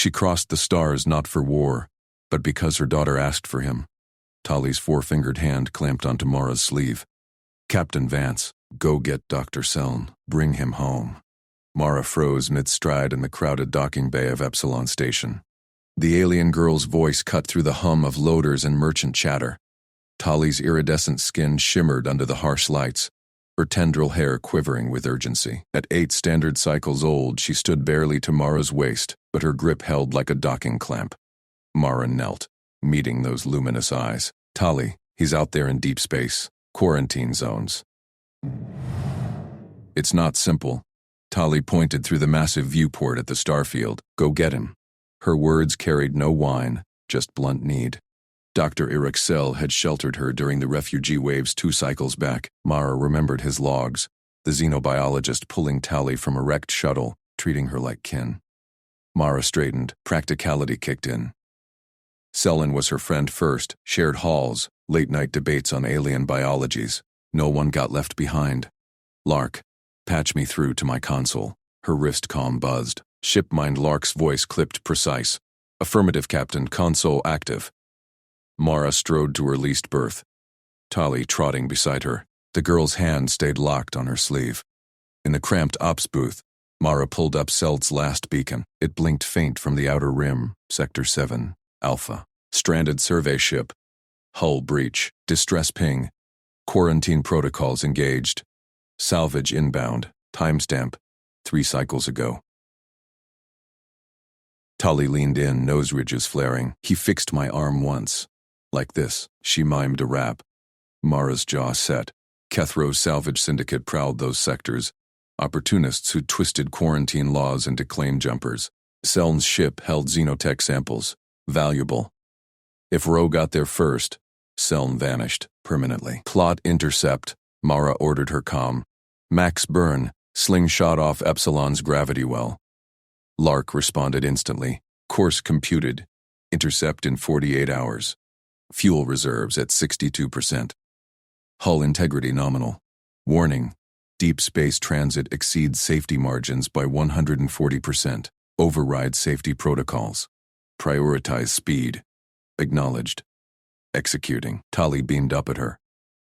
She crossed the stars not for war, but because her daughter asked for him. Tali's four-fingered hand clamped onto Mara's sleeve. Captain Vance, go get Dr. Seln. Bring him home. Mara froze mid-stride in the crowded docking bay of Epsilon Station. The alien girl's voice cut through the hum of loaders and merchant chatter. Tali's iridescent skin shimmered under the harsh lights, her tendril hair quivering with urgency. At 8 standard cycles old, she stood barely to Mara's waist, but her grip held like a docking clamp. Mara knelt, meeting those luminous eyes. Tali, he's out there in deep space. Quarantine zones. It's not simple. Tali pointed through the massive viewport at the starfield. Go get him. Her words carried no whine, just blunt need. Dr. Irixel had sheltered her during the refugee waves 2 cycles back. Mara remembered his logs, the xenobiologist pulling Tali from a wrecked shuttle, treating her like kin. Mara straightened. Practicality kicked in. Selin was her friend first, shared halls, late-night debates on alien biologies. No one got left behind. Lark, patch me through to my console. Her wrist comm buzzed. Shipmind Lark's voice clipped precise. Affirmative, Captain. Console active. Mara strode to her leased berth, Tali trotting beside her. The girl's hand stayed locked on her sleeve. In the cramped ops booth, Mara pulled up Seld's last beacon. It blinked faint from the outer rim. Sector 7, Alpha. Stranded survey ship. Hull breach. Distress ping. Quarantine protocols engaged. Salvage inbound. Timestamp 3 cycles ago. Tali leaned in, nose ridges flaring. He fixed my arm once. Like this, she mimed a rap. Mara's jaw set. Kethro's salvage syndicate prowled those sectors. Opportunists who twisted quarantine laws into claim jumpers. Seln's ship held xenotech samples. Valuable. If Roe got there first, Seln vanished permanently. Plot intercept, Mara ordered her comm. Max burn, slingshot off Epsilon's gravity well. Lark responded instantly. Course computed. Intercept in 48 hours. Fuel reserves at 62%. Hull integrity nominal. Warning. Deep space transit exceeds safety margins by 140%. Override safety protocols. Prioritize speed. Acknowledged. Executing. Tali beamed up at her.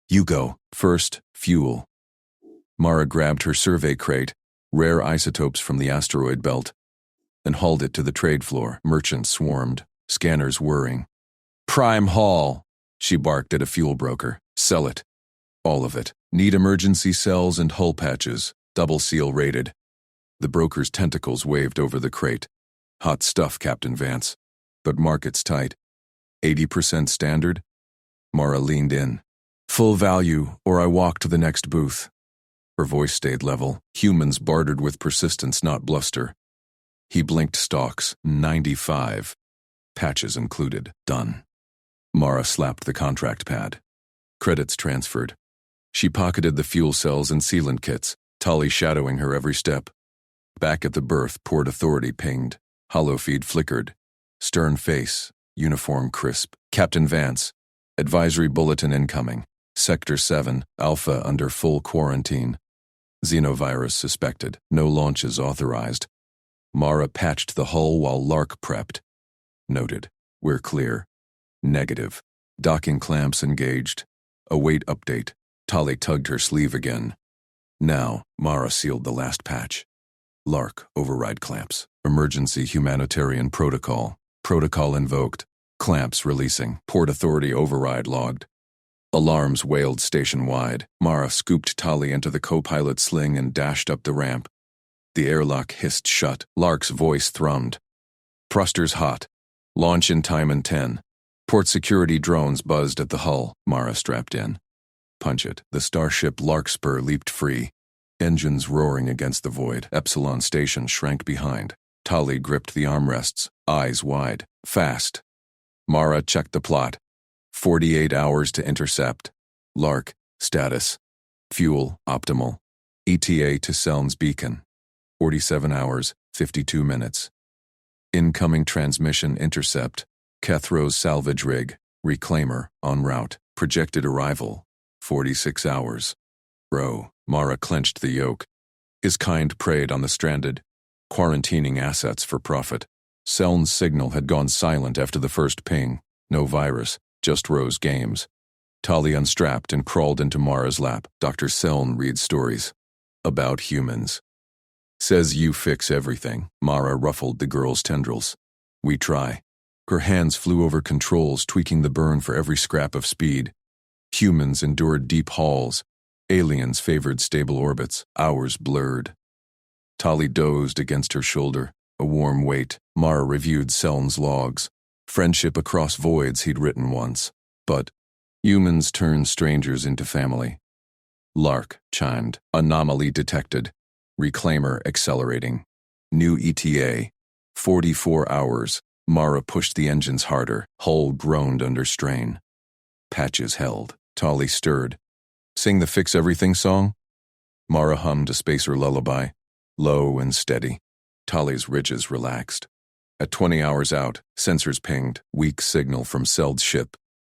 You go. First, fuel. Mara grabbed her survey crate, rare isotopes from the asteroid belt, and hauled it to the trade floor. Merchants swarmed, scanners whirring. Prime haul, she barked at a fuel broker. Sell it. All of it. Need emergency cells and hull patches. Double seal rated. The broker's tentacles waved over the crate. Hot stuff, Captain Vance. But market's tight. 80% standard? Mara leaned in. Full value, or I walk to the next booth. Her voice stayed level. Humans bartered with persistence, not bluster. He blinked stocks. 95. Patches included. Done. Mara slapped the contract pad. Credits transferred. She pocketed the fuel cells and sealant kits, Tali shadowing her every step. Back at the berth, Port Authority pinged. Holofeed flickered. Stern face. Uniform crisp. Captain Vance. Advisory bulletin incoming. Sector 7, Alpha under full quarantine. Xenovirus suspected. No launches authorized. Mara patched the hull while Lark prepped. Noted. We're clear. Negative. Docking clamps engaged. Await update. Tali tugged her sleeve again. Now, Mara sealed the last patch. Lark, override clamps. Emergency humanitarian protocol. Protocol invoked. Clamps releasing. Port Authority override logged. Alarms wailed station-wide. Mara scooped Tali into the co-pilot sling and dashed up the ramp. The airlock hissed shut. Lark's voice thrummed. Thrusters hot. Launch in time in 10. Port security drones buzzed at the hull. Mara strapped in. Punch it. The starship Larkspur leaped free. Engines roaring against the void. Epsilon Station shrank behind. Tali gripped the armrests, eyes wide. Fast. Mara checked the plot. 48 hours to intercept. Lark, status. Fuel, optimal. ETA to Seln's beacon. 47 hours, 52 minutes. Incoming transmission intercept. Kethro's salvage rig. Reclaimer, en route. Projected arrival. 46 hours. Row. Mara clenched the yoke. His kind preyed on the stranded, quarantining assets for profit. Seln's signal had gone silent after the first ping. No virus, just Rose games. Tali unstrapped and crawled into Mara's lap. Dr. Seln reads stories. About humans. Says you fix everything. Mara ruffled the girl's tendrils. We try. Her hands flew over controls, tweaking the burn for every scrap of speed. Humans endured deep hauls. Aliens favored stable orbits. Ours blurred. Tali dozed against her shoulder, a warm weight. Mara reviewed Seln's logs. Friendship across voids he'd written once. But humans turn strangers into family. Lark chimed. Anomaly detected. Reclaimer accelerating. New ETA. 44 hours. Mara pushed the engines harder. Hull groaned under strain. Patches held. Tali stirred. Sing the Fix Everything song? Mara hummed a spacer lullaby. Low and steady. Tali's ridges relaxed. At 20 hours out, sensors pinged. Weak signal from Seld's ship.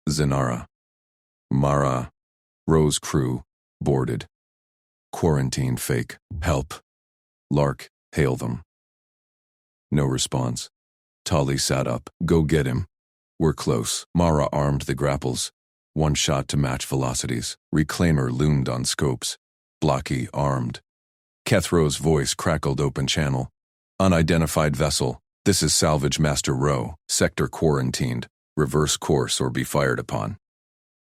Zenara. Mara. Rose crew. Boarded. Quarantine fake. Help. Lark. Hail them. No response. Tali sat up. Go get him. We're close. Mara armed the grapples. One shot to match velocities. Reclaimer loomed on scopes. Blocky armed. Kethro's voice crackled open channel. Unidentified vessel. This is Salvage Master Rowe. Sector quarantined. Reverse course or be fired upon.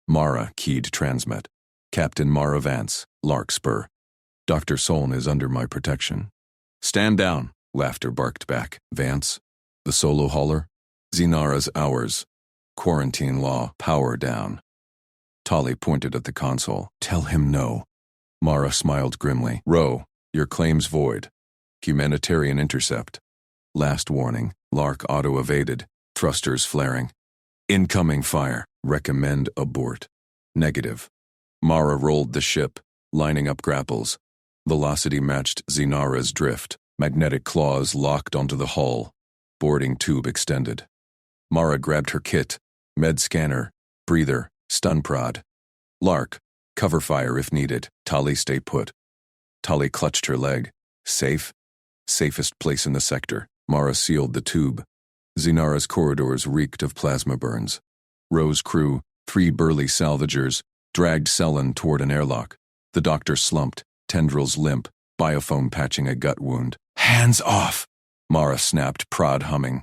Mara keyed transmit. Captain Mara Vance. Larkspur. Dr. Soln is under my protection. Stand down. Laughter barked back. Vance. The solo hauler. Zenara's ours. Quarantine law. Power down. Tali pointed at the console. Tell him no. Mara smiled grimly. Rowe, your claim's void. Humanitarian intercept. Last warning. Lark auto-evaded. Thrusters flaring. Incoming fire. Recommend abort. Negative. Mara rolled the ship, lining up grapples. Velocity matched Zenara's drift. Magnetic claws locked onto the hull. Boarding tube extended. Mara grabbed her kit. Med scanner. Breather. Stun prod. Lark. Cover fire if needed. Tali stay put. Tali clutched her leg. Safe? Safest place in the sector. Mara sealed the tube. Zenara's corridors reeked of plasma burns. Rose crew, 3 burly salvagers, dragged Selen toward an airlock. The doctor slumped, tendrils limp, biofoam patching a gut wound. Hands off! Mara snapped, prod humming.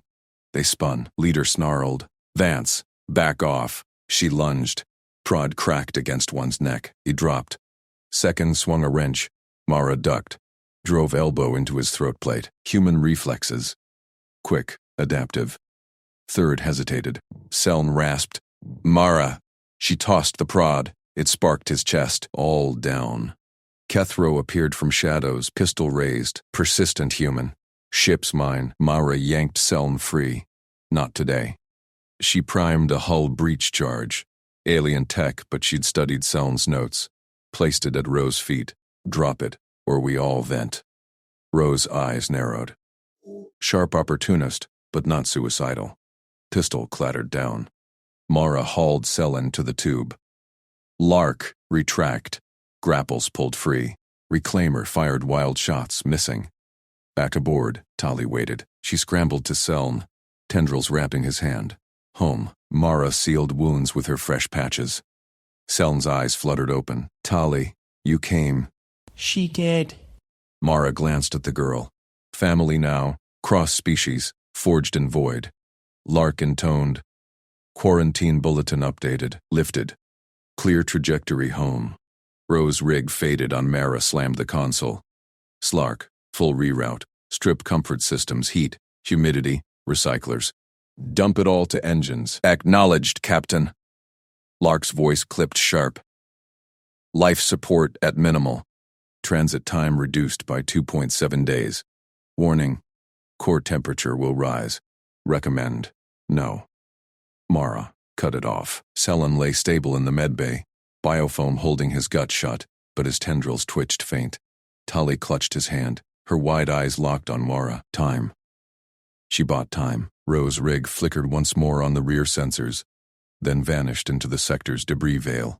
They spun. Leader snarled. Vance, back off. She lunged. Prod cracked against one's neck. He dropped. Second swung a wrench. Mara ducked. Drove elbow into his throat plate. Human reflexes. Quick, adaptive. Third hesitated. Seln rasped. Mara. She tossed the prod. It sparked his chest. All down. Kethro appeared from shadows, pistol raised. Persistent human. Ship's mine. Mara yanked Seln free. Not today. She primed a hull breach charge. Alien tech, but she'd studied Seln's notes. Placed it at Rose's feet. Drop it, or we all vent. Rose's eyes narrowed. Sharp opportunist, but not suicidal. Pistol clattered down. Mara hauled Selen to the tube. Lark, retract. Grapples pulled free. Reclaimer fired wild shots, missing. Back aboard, Tali waited. She scrambled to Seln, tendrils wrapping his hand. Home. Mara sealed wounds with her fresh patches. Seln's eyes fluttered open. Tali, you came. She did. Mara glanced at the girl. Family now, cross-species, forged in void. Lark intoned. Quarantine bulletin updated, lifted. Clear trajectory home. Rose rig faded on Mara slammed the console. Slark, full reroute. Strip comfort systems, heat, humidity, recyclers. Dump it all to engines. Acknowledged, Captain. Lark's voice clipped sharp. Life support at minimal. Transit time reduced by 2.7 days. Warning. Core temperature will rise. Recommend. No. Mara, cut it off. Selen lay stable in the medbay, biofoam holding his gut shut, but his tendrils twitched faint. Tali clutched his hand, her wide eyes locked on Mara. Time. She bought time. Rose rig flickered once more on the rear sensors, then vanished into the sector's debris veil.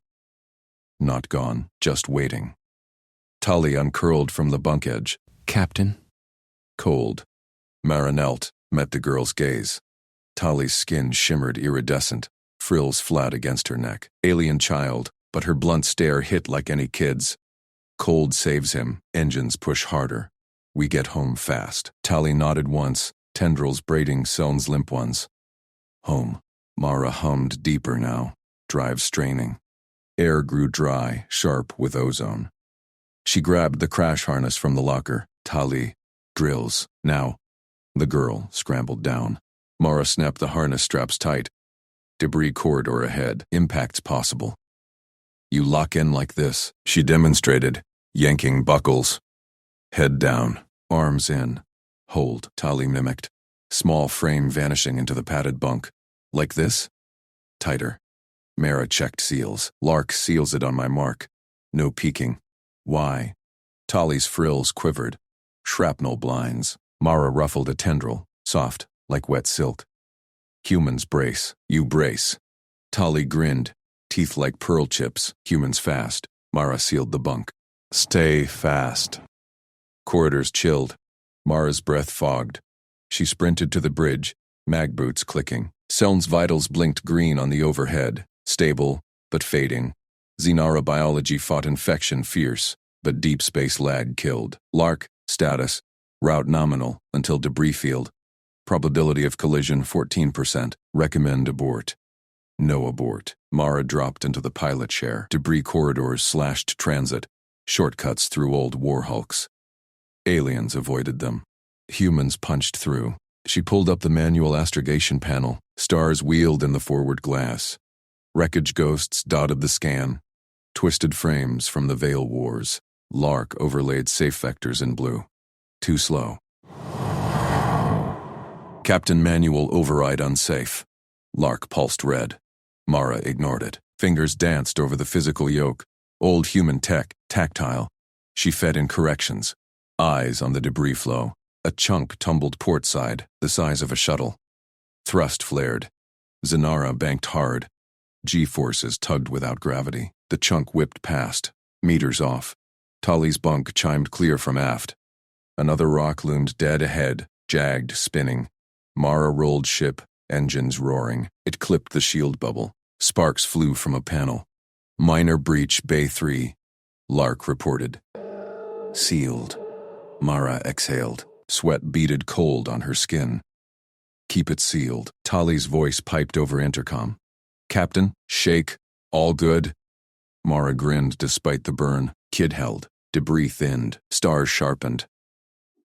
Not gone, just waiting. Tali uncurled from the bunk edge. Captain? Cold. Mara knelt, met the girl's gaze. Tali's skin shimmered iridescent, frills flat against her neck. Alien child, but her blunt stare hit like any kid's. Cold saves him, engines push harder. We get home fast. Tali nodded once, tendrils braiding Seln's limp ones. Home. Mara hummed deeper now, drive straining. Air grew dry, sharp with ozone. She grabbed the crash harness from the locker. Tali, drills, now. The girl scrambled down. Mara snapped the harness straps tight. Debris corridor ahead, impacts possible. You lock in like this, she demonstrated, yanking buckles. Head down, arms in. Hold, Tali mimicked. Small frame vanishing into the padded bunk. Like this? Tighter. Mara checked seals. Lark seals it on my mark. No peeking. Why? Tali's frills quivered. Shrapnel blinds. Mara ruffled a tendril, soft, like wet silk. Humans brace. You brace. Tali grinned, teeth like pearl chips. Humans fast. Mara sealed the bunk. Stay fast. Corridors chilled. Mara's breath fogged. She sprinted to the bridge, mag boots clicking. Seln's vitals blinked green on the overhead, stable, but fading. Xenara biology fought infection fierce, but deep space lag killed. Lark, status, route nominal until debris field. Probability of collision 14%. Recommend abort. No abort. Mara dropped into the pilot chair. Debris corridors slashed transit. Shortcuts through old war hulks. Aliens avoided them. Humans punched through. She pulled up the manual astrogation panel. Stars wheeled in the forward glass. Wreckage ghosts dotted the scan. Twisted frames from the Veil Wars. Lark overlaid safe vectors in blue. Too slow. Captain manual override unsafe. Lark pulsed red. Mara ignored it. Fingers danced over the physical yoke. Old human tech, tactile. She fed in corrections. Eyes on the debris flow. A chunk tumbled port side, the size of a shuttle. Thrust flared. Xenara banked hard. G-forces tugged without gravity. The chunk whipped past, meters off. Tali's bunk chimed clear from aft. Another rock loomed dead ahead, jagged, spinning. Mara rolled ship, engines roaring. It clipped the shield bubble. Sparks flew from a panel. Minor breach, Bay 3. Lark reported. Sealed. Mara exhaled. Sweat beaded cold on her skin. Keep it sealed. Tali's voice piped over intercom. Captain, shake, all good. Mara grinned despite the burn. Kid held. Debris thinned. Stars sharpened.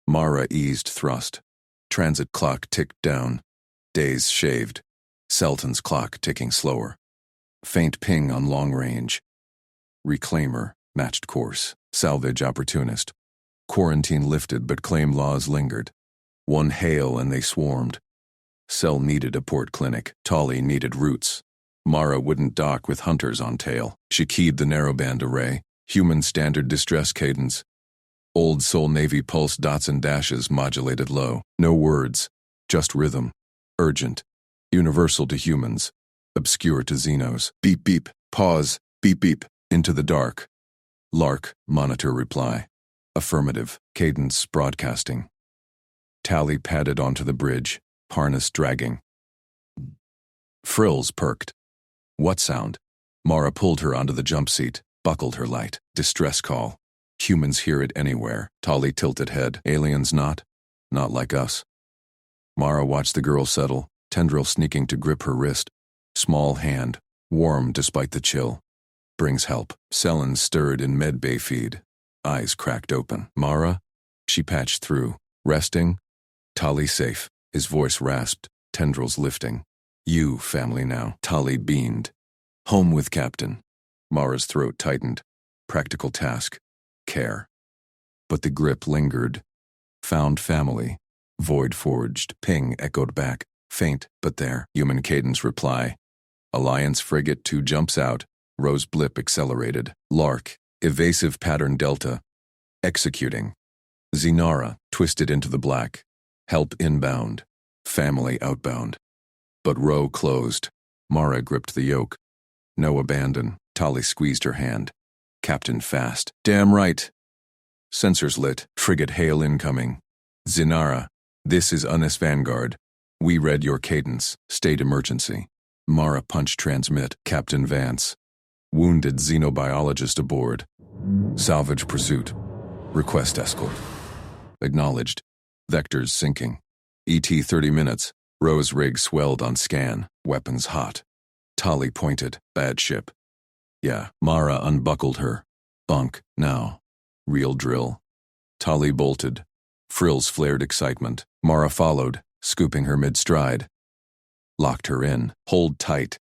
Mara eased thrust. Transit clock ticked down. Days shaved. Selton's clock ticking slower. Faint ping on long range. Reclaimer, matched course. Salvage opportunist. Quarantine lifted, but claim laws lingered. One hail and they swarmed. Cell needed a port clinic. Tali needed routes. Mara wouldn't dock with hunters on tail. She keyed the narrowband array. Human standard distress cadence. Old Soul Navy pulse dots and dashes modulated low. No words, just rhythm. Urgent. Universal to humans. Obscure to Xenos. Beep beep. Pause. Beep beep. Into the dark. Lark, monitor reply. Affirmative. Cadence broadcasting. Tali padded onto the bridge, harness dragging. Frills perked. What sound? Mara pulled her onto the jump seat, buckled her light. Distress call. Humans hear it anywhere. Tali tilted head. Aliens not? Not like us. Mara watched the girl settle, tendril sneaking to grip her wrist. Small hand, warm despite the chill. Brings help. Selen stirred in medbay feed. Eyes cracked open. Mara? She patched through. Resting? Tali safe. His voice rasped, tendrils lifting. You, family now. Tali beamed. Home with Captain. Mara's throat tightened. Practical task. Care. But the grip lingered. Found family. Void forged. Ping echoed back. Faint, but there. Human cadence reply. Alliance frigate 2 jumps out. Rose blip accelerated. Lark. Evasive pattern delta. Executing. Xenara, twisted into the black. Help inbound. Family outbound. But row closed. Mara gripped the yoke. No abandon. Tali squeezed her hand. Captain fast. Damn right. Sensors lit. Frigate hail incoming. Xenara. This is UNIS Vanguard. We read your cadence. State emergency. Mara punch transmit. Captain Vance. Wounded xenobiologist aboard. Salvage pursuit. Request escort. Acknowledged. Vectors sinking. ET 30 minutes. Rose rig swelled on scan. Weapons hot. Tali pointed. Bad ship. Yeah. Mara unbuckled her. Bunk. Now. Real drill. Tali bolted. Frills flared excitement. Mara followed, scooping her mid-stride. Locked her in. Hold tight.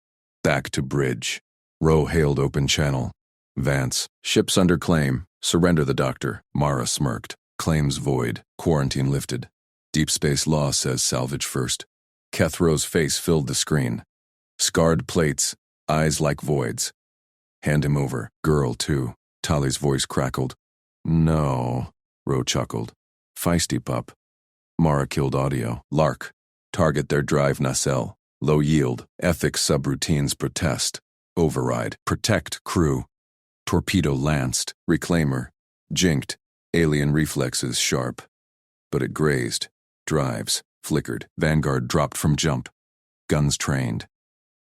Back to bridge. Rowe hailed open channel. Vance. Ship's under claim. Surrender the doctor. Mara smirked. Claims void. Quarantine lifted. Deep space law says salvage first. Kethro's face filled the screen. Scarred plates. Eyes like voids. Hand him over. Girl, too. Tali's voice crackled. No. Rowe chuckled. Feisty pup. Mara killed audio. Lark. Target their drive nacelle. Low yield. Ethics subroutines protest. Override. Protect crew. Torpedo lanced. Reclaimer. Jinked. Alien reflexes sharp. But it grazed. Drives. Flickered. Vanguard dropped from jump. Guns trained.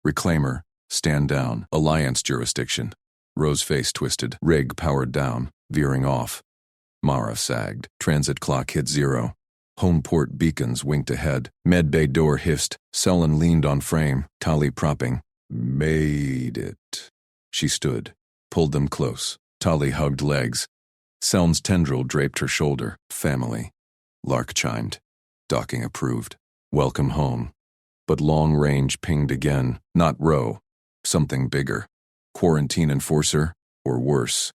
Reclaimer. Stand down. Alliance jurisdiction. Rose's face twisted. Rig powered down. Veering off. Mara sagged. Transit clock hit 0. Home port beacons winked ahead. Medbay door hissed. Selin leaned on frame. Tali propping. Made it. She stood. Pulled them close. Tali hugged legs. Seln's tendril draped her shoulder. Family. Lark chimed. Docking approved. Welcome home. But long range pinged again. Not Rowe. Something bigger. Quarantine enforcer, or worse.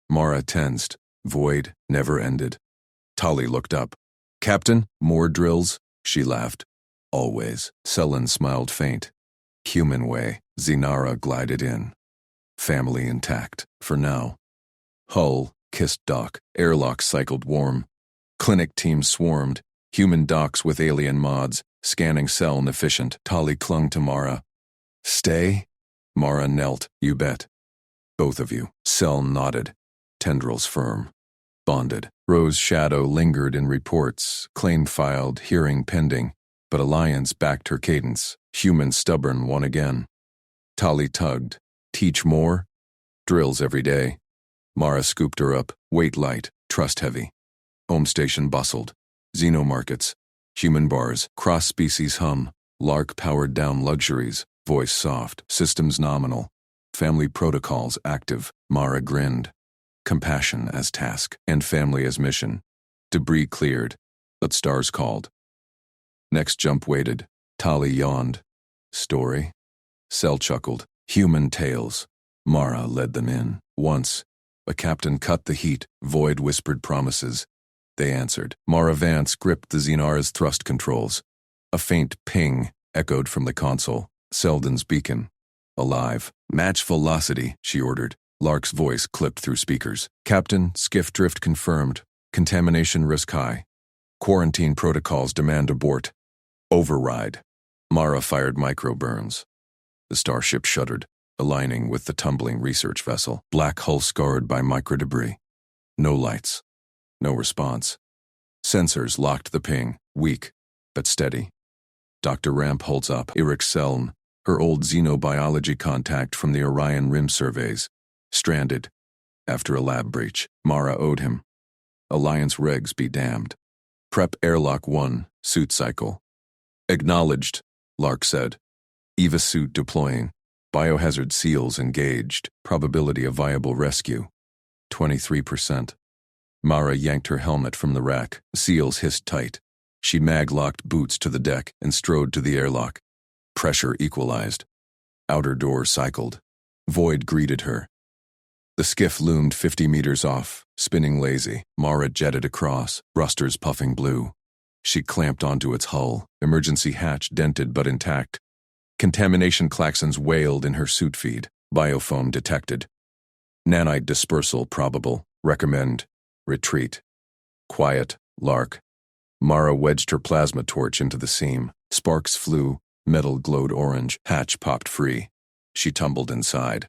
Mara tensed. Void never ended. Tali looked up. Captain, more drills? She laughed. Always. Selin smiled faint. Human way. Zinara glided in. Family intact, for now. Hull kissed dock. Airlock cycled warm. Clinic teams swarmed. Human docks with alien mods. Scanning cell inefficient. Tali clung to Mara. Stay? Mara knelt. You bet. Both of you. Cell nodded. Tendrils firm. Bonded. Rose's shadow lingered in reports. Claim filed. Hearing pending. But Alliance backed her cadence. Human stubborn won again. Tali tugged. Teach more? Drills every day. Mara scooped her up. Weight light. Trust heavy. Home station bustled. Xenomarkets. Human bars. Cross-species hum. Lark powered down luxuries. Voice soft. Systems nominal. Family protocols active. Mara grinned. Compassion as task. And family as mission. Debris cleared. But stars called. Next jump waited. Tali yawned. Story? Cell chuckled. Human tales. Mara led them in. Once, a captain cut the heat. Void whispered promises. They answered. Mara Vance gripped the Xenara's thrust controls. A faint ping echoed from the console. Selden's beacon. Alive. Match velocity, she ordered. Lark's voice clipped through speakers. Captain, skiff drift confirmed. Contamination risk high. Quarantine protocols demand abort. Override. Mara fired microburns. The starship shuddered, aligning with the tumbling research vessel. Black hull scarred by microdebris. No lights. No response. Sensors locked the ping, weak, but steady. Dr. Ramp holds up. Eric Selm, her old xenobiology contact from the Orion Rim surveys. Stranded. After a lab breach, Mara owed him. Alliance regs be damned. Prep Airlock 1, suit cycle. Acknowledged, Lark said. EVA suit deploying. Biohazard seals engaged. Probability of viable rescue. 23%. Mara yanked her helmet from the rack. Seals hissed tight. She mag-locked boots to the deck and strode to the airlock. Pressure equalized. Outer door cycled. Void greeted her. The skiff loomed 50 meters off, spinning lazy. Mara jetted across, rusters puffing blue. She clamped onto its hull, emergency hatch dented but intact. Contamination klaxons wailed in her suit feed. Biofoam detected. Nanite dispersal probable. Recommend. Retreat. Quiet. Lark. Mara wedged her plasma torch into the seam. Sparks flew. Metal glowed orange. Hatch popped free. She tumbled inside.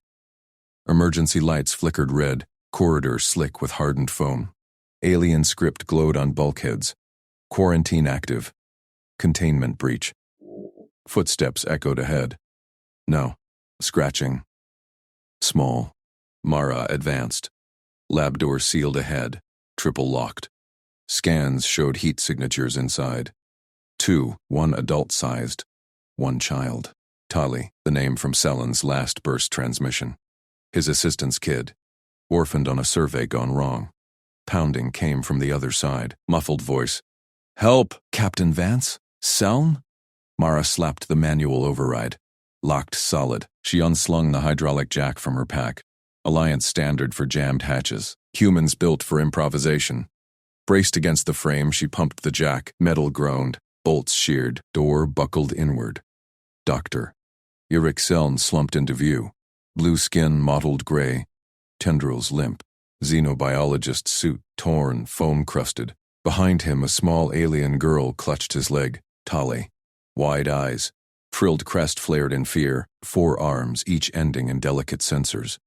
Emergency lights flickered red. Corridor slick with hardened foam. Alien script glowed on bulkheads. Quarantine active. Containment breach. Footsteps echoed ahead. No. Scratching. Small. Mara advanced. Lab door sealed ahead. Triple locked. Scans showed heat signatures inside. 2, 1 adult-sized, 1 child. Tali, the name from Selen's last burst transmission. His assistant's kid. Orphaned on a survey gone wrong. Pounding came from the other side. Muffled voice. Help! Captain Vance? Seln? Mara slapped the manual override. Locked solid. She unslung the hydraulic jack from her pack. Alliance standard for jammed hatches. Humans built for improvisation. Braced against the frame, she pumped the jack. Metal groaned. Bolts sheared. Door buckled inward. Doctor. Eric Seln slumped into view. Blue skin mottled gray. Tendrils limp. Xenobiologist suit torn, foam-crusted. Behind him, a small alien girl clutched his leg. Tali. Wide eyes. Frilled crest flared in fear. 4 arms, each ending in delicate sensors.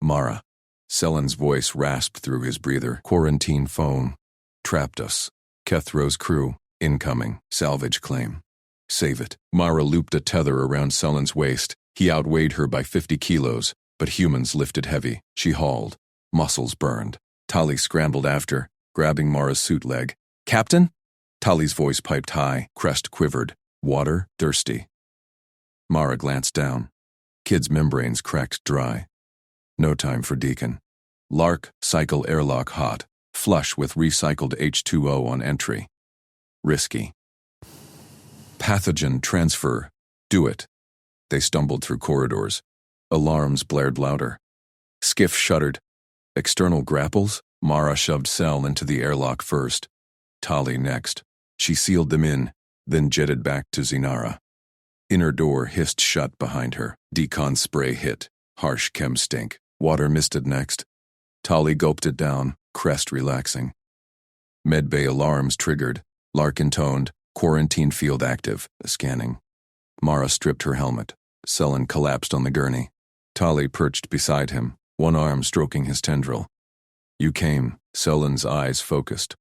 Mara. Selen's voice rasped through his breather. Quarantine phone. Trapped us. Kethro's crew. Incoming. Salvage claim. Save it. Mara looped a tether around Selen's waist. He outweighed her by 50 kilos, but humans lifted heavy. She hauled. Muscles burned. Tali scrambled after, grabbing Mara's suit leg. Captain? Tali's voice piped high. Crest quivered. Water, thirsty. Mara glanced down. Kid's membranes cracked dry. No time for Deacon. Lark, cycle airlock hot. Flush with recycled H2O on entry. Risky. Pathogen transfer. Do it. They stumbled through corridors. Alarms blared louder. Skiff shuddered. External grapples? Mara shoved Sel into the airlock first. Tali next. She sealed them in, then jetted back to Zinara. Inner door hissed shut behind her. Decon spray hit. Harsh chem stink. Water misted next. Tali gulped it down, crest relaxing. Medbay alarms triggered. Lark intoned. Quarantine field active. Scanning. Mara stripped her helmet. Selen collapsed on the gurney. Tali perched beside him, one arm stroking his tendril. You came. Selen's eyes focused.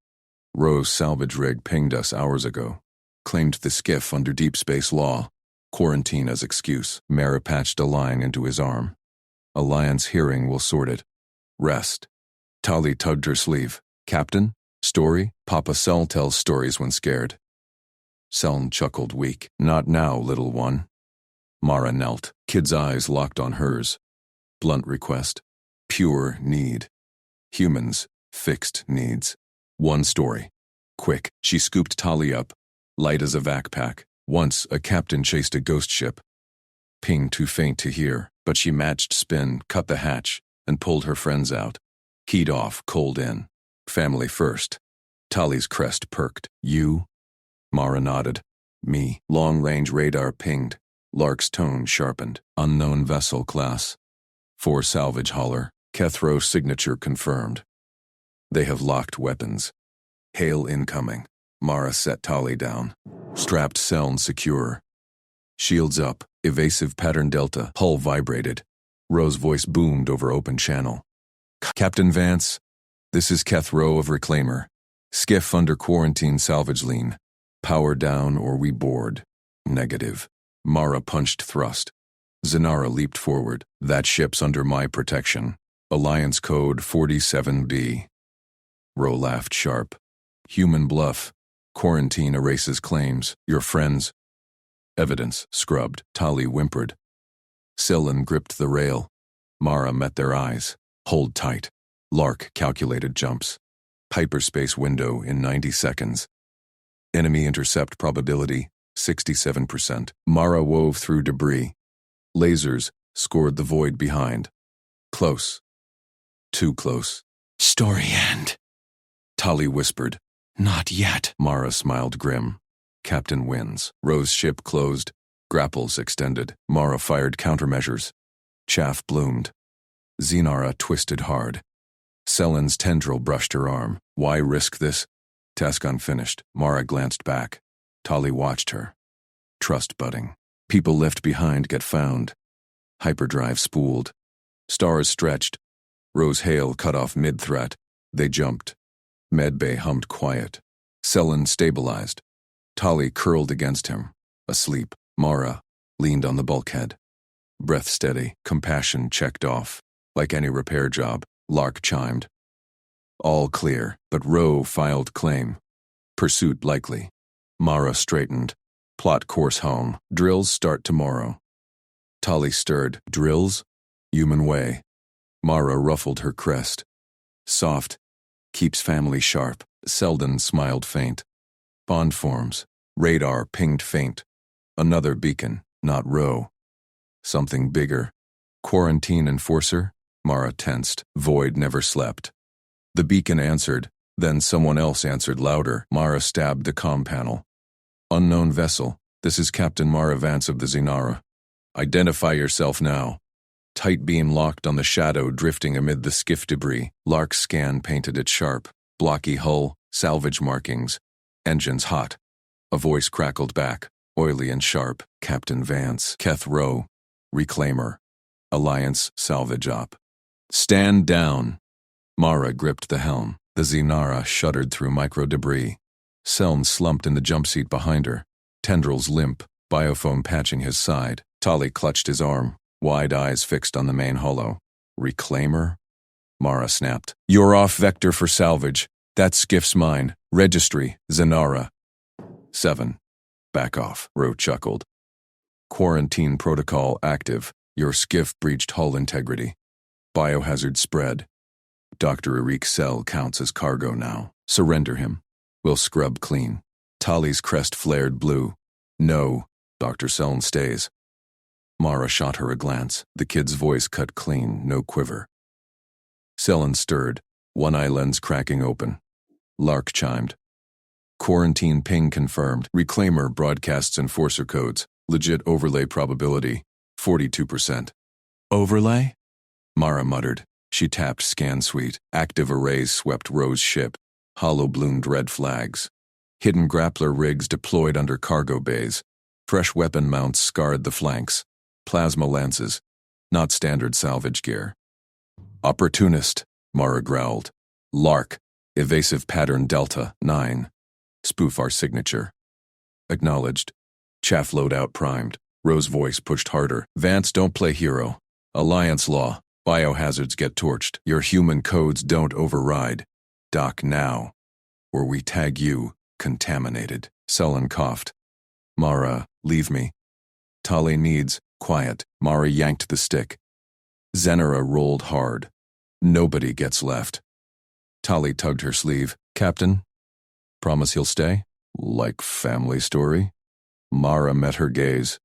Rose salvage rig pinged us hours ago. Claimed the skiff under deep space law. Quarantine as excuse. Mara patched a line into his arm. Alliance hearing will sort it. Rest. Tali tugged her sleeve. Captain? Story? Papa Sel tells stories when scared. Seln chuckled weak. Not now, little one. Mara knelt. Kid's eyes locked on hers. Blunt request. Pure need. Humans, fixed needs. One story. Quick. She scooped Tali up. Light as a vac pack. Once, a captain chased a ghost ship. Ping too faint to hear, but she matched spin, cut the hatch, and pulled her friends out. Keyed off, cold in. Family first. Tali's crest perked. You? Mara nodded. Me. Long-range radar pinged. Lark's tone sharpened. Unknown vessel class. 4 salvage hauler. Kethro signature confirmed. They have locked weapons. Hail incoming. Mara set Tali down. Strapped Seln secure. Shields up. Evasive pattern delta. Hull vibrated. Rose's voice boomed over open channel. Captain Vance, this is Kethro of Reclaimer. Skiff under quarantine salvage lean. Power down or we board. Negative. Mara punched thrust. Zinara leaped forward. That ship's under my protection. Alliance code 47B. Ro laughed sharp. Human bluff. Quarantine erases claims. Your friends. Evidence scrubbed. Tali whimpered. Selen gripped the rail. Mara met their eyes. Hold tight. Lark calculated jumps. Hyperspace window in 90 seconds. Enemy intercept probability, 67%. Mara wove through debris. Lasers scored the void behind. Close. Too close. Story end. Tali whispered. Not yet. Mara smiled grim. Captain wins. Rose's ship closed. Grapples extended. Mara fired countermeasures. Chaff bloomed. Zinara twisted hard. Selen's tendril brushed her arm. Why risk this? Task unfinished. Mara glanced back. Tali watched her. Trust budding. People left behind get found. Hyperdrive spooled. Stars stretched. Rose hail cut off mid-threat. They jumped. Medbay hummed quiet. Selen stabilized. Tali curled against him, asleep. Mara leaned on the bulkhead. Breath steady, compassion checked off. Like any repair job, Lark chimed. All clear, but Roe filed claim. Pursuit likely. Mara straightened. Plot course home. Drills start tomorrow. Tali stirred. Drills? Human way. Mara ruffled her crest. Soft. Keeps family sharp. Selden smiled faint. Bond forms. Radar pinged faint. Another beacon, not Roe. Something bigger. Quarantine enforcer? Mara tensed. Void never slept. The beacon answered. Then someone else answered louder. Mara stabbed the comm panel. Unknown vessel. This is Captain Mara Vance of the Zinara. Identify yourself now. Tight beam locked on the shadow drifting amid the skiff debris. Lark's scan painted it sharp. Blocky hull, salvage markings. Engines hot. A voice crackled back, oily and sharp. Captain Vance. Keth Rowe. Reclaimer. Alliance salvage op. Stand down. Mara gripped the helm. The Zinara shuddered through micro-debris. Selm slumped in the jump seat behind her. Tendrils limp, biofoam patching his side. Tali clutched his arm, wide eyes fixed on the main hollow. Reclaimer? Mara snapped. You're off vector for salvage. That skiff's mine. Registry, Zinara. 7. Back off, Rowe chuckled. Quarantine protocol active. Your skiff breached hull integrity. Biohazard spread. Dr. Eric's cell counts as cargo now. Surrender him. We'll scrub clean. Tali's crest flared blue. No, Dr. Seln stays. Mara shot her a glance. The kid's voice cut clean, no quiver. Seln stirred, one eye lens cracking open. Lark chimed. Quarantine ping confirmed. Reclaimer broadcasts enforcer codes. Legit overlay probability, 42%. Overlay? Mara muttered. She tapped scan suite. Active arrays swept Roe's ship. Hollow-bloomed red flags. Hidden grappler rigs deployed under cargo bays. Fresh weapon mounts scarred the flanks. Plasma lances. Not standard salvage gear. Opportunist, Mara growled. Lark. Evasive pattern Delta, 9. Spoof our signature. Acknowledged. Chaff loadout primed. Roe's voice pushed harder. Vance, don't play hero. Alliance law. Biohazards get torched. Your human codes don't override. Dock now. Or we tag you, contaminated. Selin coughed. Mara, leave me. Tali needs quiet. Mara yanked the stick. Zenara rolled hard. Nobody gets left. Tali tugged her sleeve. Captain? Promise he'll stay? Like family story? Mara met her gaze.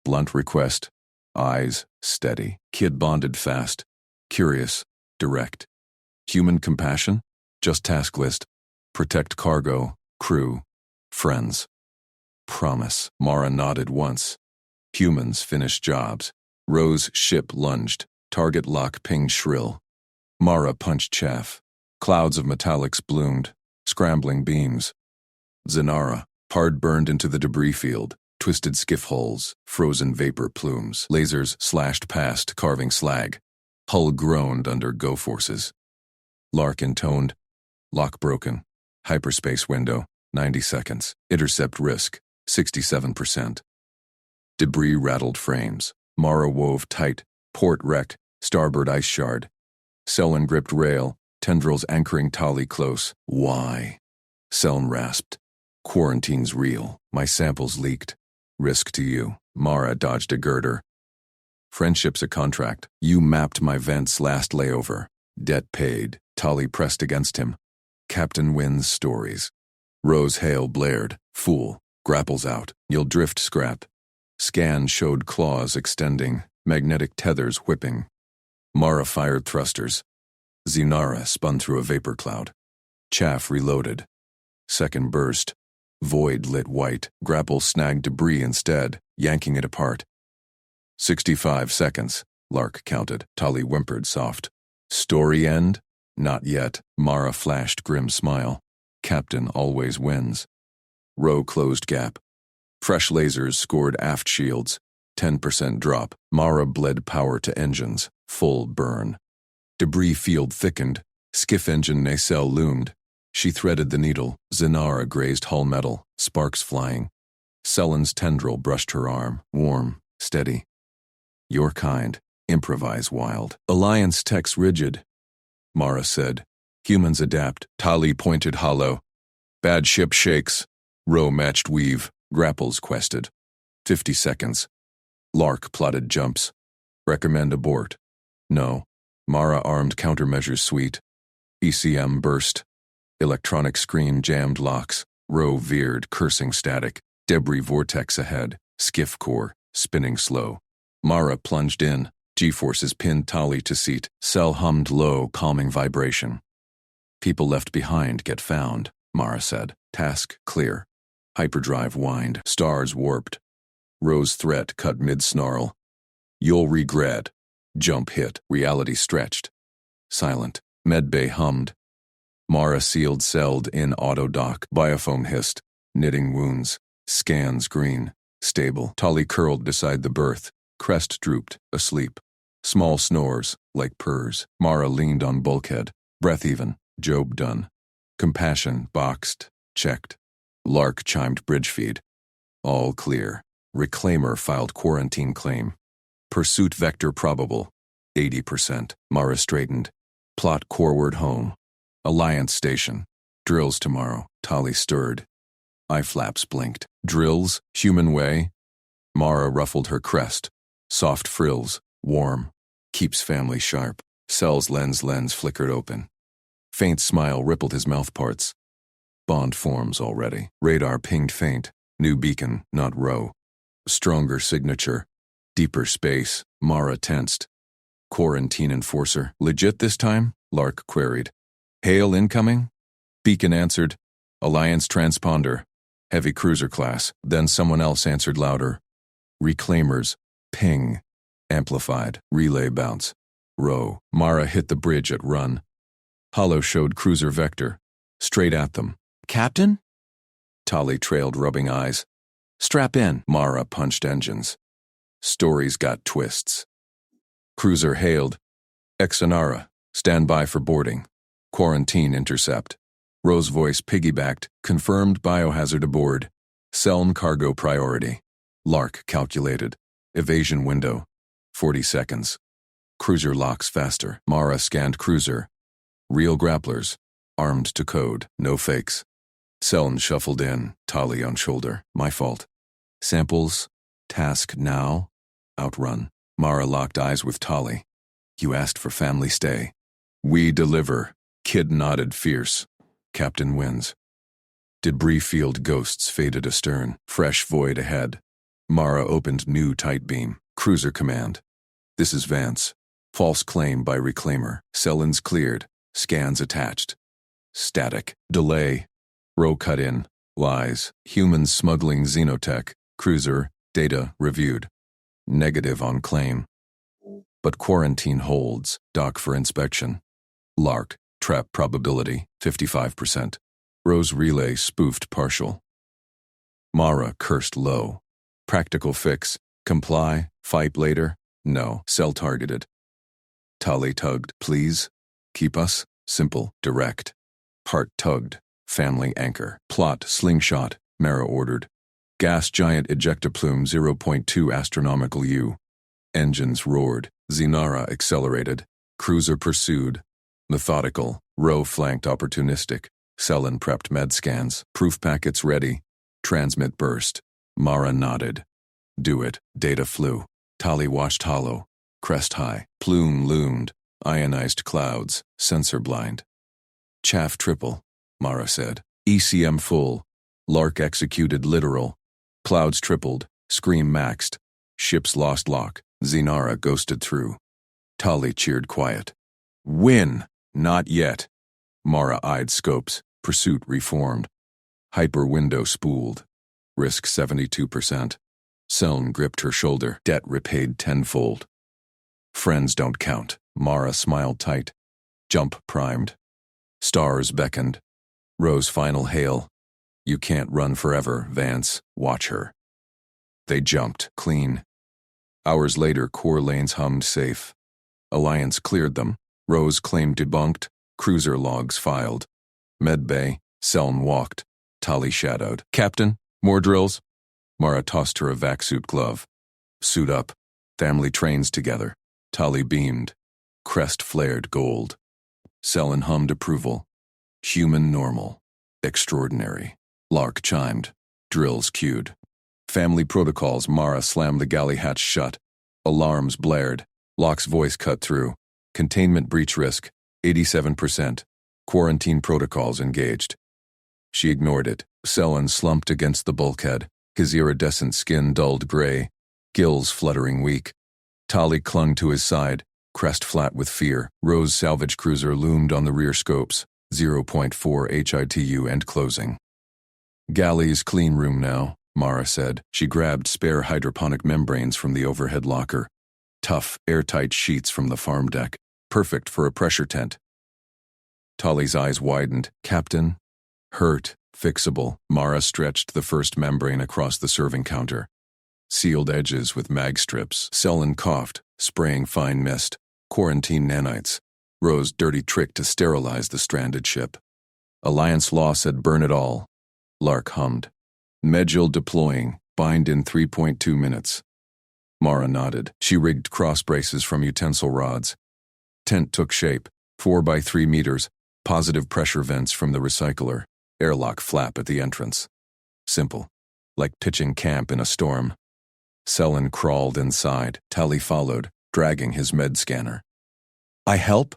Blunt request. Eyes steady. Kid bonded fast. Curious. Direct. Human compassion? Just task list. Protect cargo, crew, friends. Promise. Mara nodded once. Humans finished jobs. Roe's ship lunged. Target lock pinged shrill. Mara punched chaff. Clouds of metallics bloomed. Scrambling beams. Zinara. Hard burned into the debris field. Twisted skiff hulls. Frozen vapor plumes. Lasers slashed past, carving slag. Hull groaned under go forces. Lark intoned. Lock broken. Hyperspace window. 90 seconds. Intercept risk. 67%. Debris rattled frames. Mara wove tight. Port wrecked. Starboard ice shard. Selin gripped rail. Tendrils anchoring Tali close. Why? Selin rasped. Quarantine's real. My samples leaked. Risk to you. Mara dodged a girder. Friendship's a contract. You mapped my vent's last layover. Debt paid. Tali pressed against him. Captain wins stories. Roe's hail blared. Fool. Grapples out. You'll drift scrap. Scan showed claws extending. Magnetic tethers whipping. Mara fired thrusters. Zinara spun through a vapor cloud. Chaff reloaded. Second burst. Void lit white. Grapple snagged debris instead, yanking it apart. 65 seconds, Lark counted. Tali whimpered soft. Story end? Not yet. Mara flashed grim smile. Captain always wins. Roe closed gap. Fresh lasers scored aft shields. 10% drop. Mara bled power to engines. Full burn. Debris field thickened. Skiff engine nacelle loomed. She threaded the needle. Zinara grazed hull metal, sparks flying. Sellen's tendril brushed her arm, warm, steady. Your kind, improvise wild. Alliance tech's rigid, Mara said. Humans adapt. Tali pointed hollow. Bad ship shakes. Row matched weave. Grapples quested. 50 seconds. Lark plotted jumps. Recommend abort. No. Mara armed countermeasures suite. ECM burst. Electronic screen jammed locks. Row veered, cursing static. Debris vortex ahead. Skiff core, spinning slow. Mara plunged in. G-forces pinned Tali to seat. Cell hummed low, calming vibration. People left behind get found, Mara said. Task clear. Hyperdrive whined. Stars warped. Row's threat cut mid-snarl. You'll regret. Jump hit. Reality stretched. Silent. Medbay hummed. Mara sealed celled in auto-dock. Biofoam hissed. Knitting wounds. Scans green. Stable. Tali curled beside the berth. Crest drooped. Asleep. Small snores, like purrs. Mara leaned on bulkhead. Breath even. Job done. Compassion boxed. Checked. Lark chimed bridge feed. All clear. Reclaimer filed quarantine claim. Pursuit vector probable. 80%. Mara straightened. Plot coreward home. Alliance station. Drills tomorrow. Tali stirred. Eye flaps blinked. Drills? Human way? Mara ruffled her crest. Soft frills. Warm. Keeps family sharp. Cell's lens flickered open. Faint smile rippled his mouthparts. Bond forms already. Radar pinged faint. New beacon, not row. Stronger signature. Deeper space. Mara tensed. Quarantine enforcer. Legit this time? Lark queried. Hail incoming? Beacon answered. Alliance transponder. Heavy cruiser class. Then someone else answered louder. Reclaimers. Ping. Amplified. Relay bounce. Row. Mara hit the bridge at run. Hollow showed cruiser vector. Straight at them. Captain? Tali trailed, rubbing eyes. Strap in. Mara punched engines. Stories got twists. Cruiser hailed. Exonara. Stand by for boarding. Quarantine intercept. Row's voice piggybacked. Confirmed biohazard aboard. Selm cargo priority. Lark calculated. Evasion window. 40 seconds. Cruiser locks faster. Mara scanned cruiser. Real grapplers. Armed to code. No fakes. Selm shuffled in. Tali on shoulder. My fault. Samples. Task now. Outrun. Mara locked eyes with Tali. You asked for family stay. We deliver. Kid nodded fierce. Captain wins. Debris field ghosts faded astern. Fresh void ahead. Mara opened new tight beam. Cruiser command. This is Vance. False claim by reclaimer. Sellen's cleared. Scans attached. Static. Delay. Row cut in. Lies. Humans smuggling xenotech. Cruiser. Data reviewed. Negative on claim. But quarantine holds. Dock for inspection. Lark. Trap probability. 55%. Row's relay spoofed partial. Mara cursed low. Practical fix. Comply. Fight later. No. Cell targeted. Tali tugged. Please. Keep us. Simple. Direct. Heart tugged. Family anchor. Plot. Slingshot. Mara ordered. Gas giant ejecta plume 0.2 astronomical U. Engines roared. Zinara accelerated. Cruiser pursued. Methodical. Row flanked opportunistic. Sellen prepped med scans. Proof packets ready. Transmit burst. Mara nodded. Do it. Data flew. Tali watched hollow. Crest high. Plume loomed. Ionized clouds. Sensor blind. Chaff triple, Mara said. ECM full. Lark executed literal. Clouds tripled. Scream maxed. Ships lost lock. Zinara ghosted through. Tali cheered quiet. Win! Not yet. Mara eyed scopes. Pursuit reformed. Hyper window spooled. Risk 72%. Selm gripped her shoulder. Debt repaid tenfold. Friends don't count. Mara smiled tight. Jump primed. Stars beckoned. Row's final hail. You can't run forever, Vance. Watch her. They jumped, clean. Hours later, core lanes hummed safe. Alliance cleared them. Row's claim debunked. Cruiser logs filed. Med bay. Seln walked. Tali shadowed. Captain, more drills? Mara tossed her a vac suit glove. Suit up. Family trains together. Tali beamed. Crest flared gold. Seln hummed approval. Human normal. Extraordinary. Lark chimed. Drills cued. Family protocols. Mara slammed the galley hatch shut. Alarms blared. Locke's voice cut through. Containment breach risk, 87%. Quarantine protocols engaged. She ignored it. Seln slumped against the bulkhead, his iridescent skin dulled gray, gills fluttering weak. Tali clung to his side, crest flat with fear. Rose salvage cruiser loomed on the rear scopes, 0.4 HITU end closing. Galley's clean room now, Mara said. She grabbed spare hydroponic membranes from the overhead locker. Tough, airtight sheets from the farm deck, perfect for a pressure tent. Tali's eyes widened. Captain? Hurt, fixable. Mara stretched the first membrane across the serving counter. Sealed edges with mag strips. Seln coughed, spraying fine mist. Quarantine nanites. Rose dirty trick to sterilize the stranded ship. Alliance law said burn it all. Lark hummed. Medjil deploying. Bind in 3.2 minutes. Mara nodded. She rigged cross braces from utensil rods. Tent took shape. 4 by 3 meters. Positive pressure vents from the recycler. Airlock flap at the entrance. Simple. Like pitching camp in a storm. Seln crawled inside. Tali followed, dragging his med scanner. I help?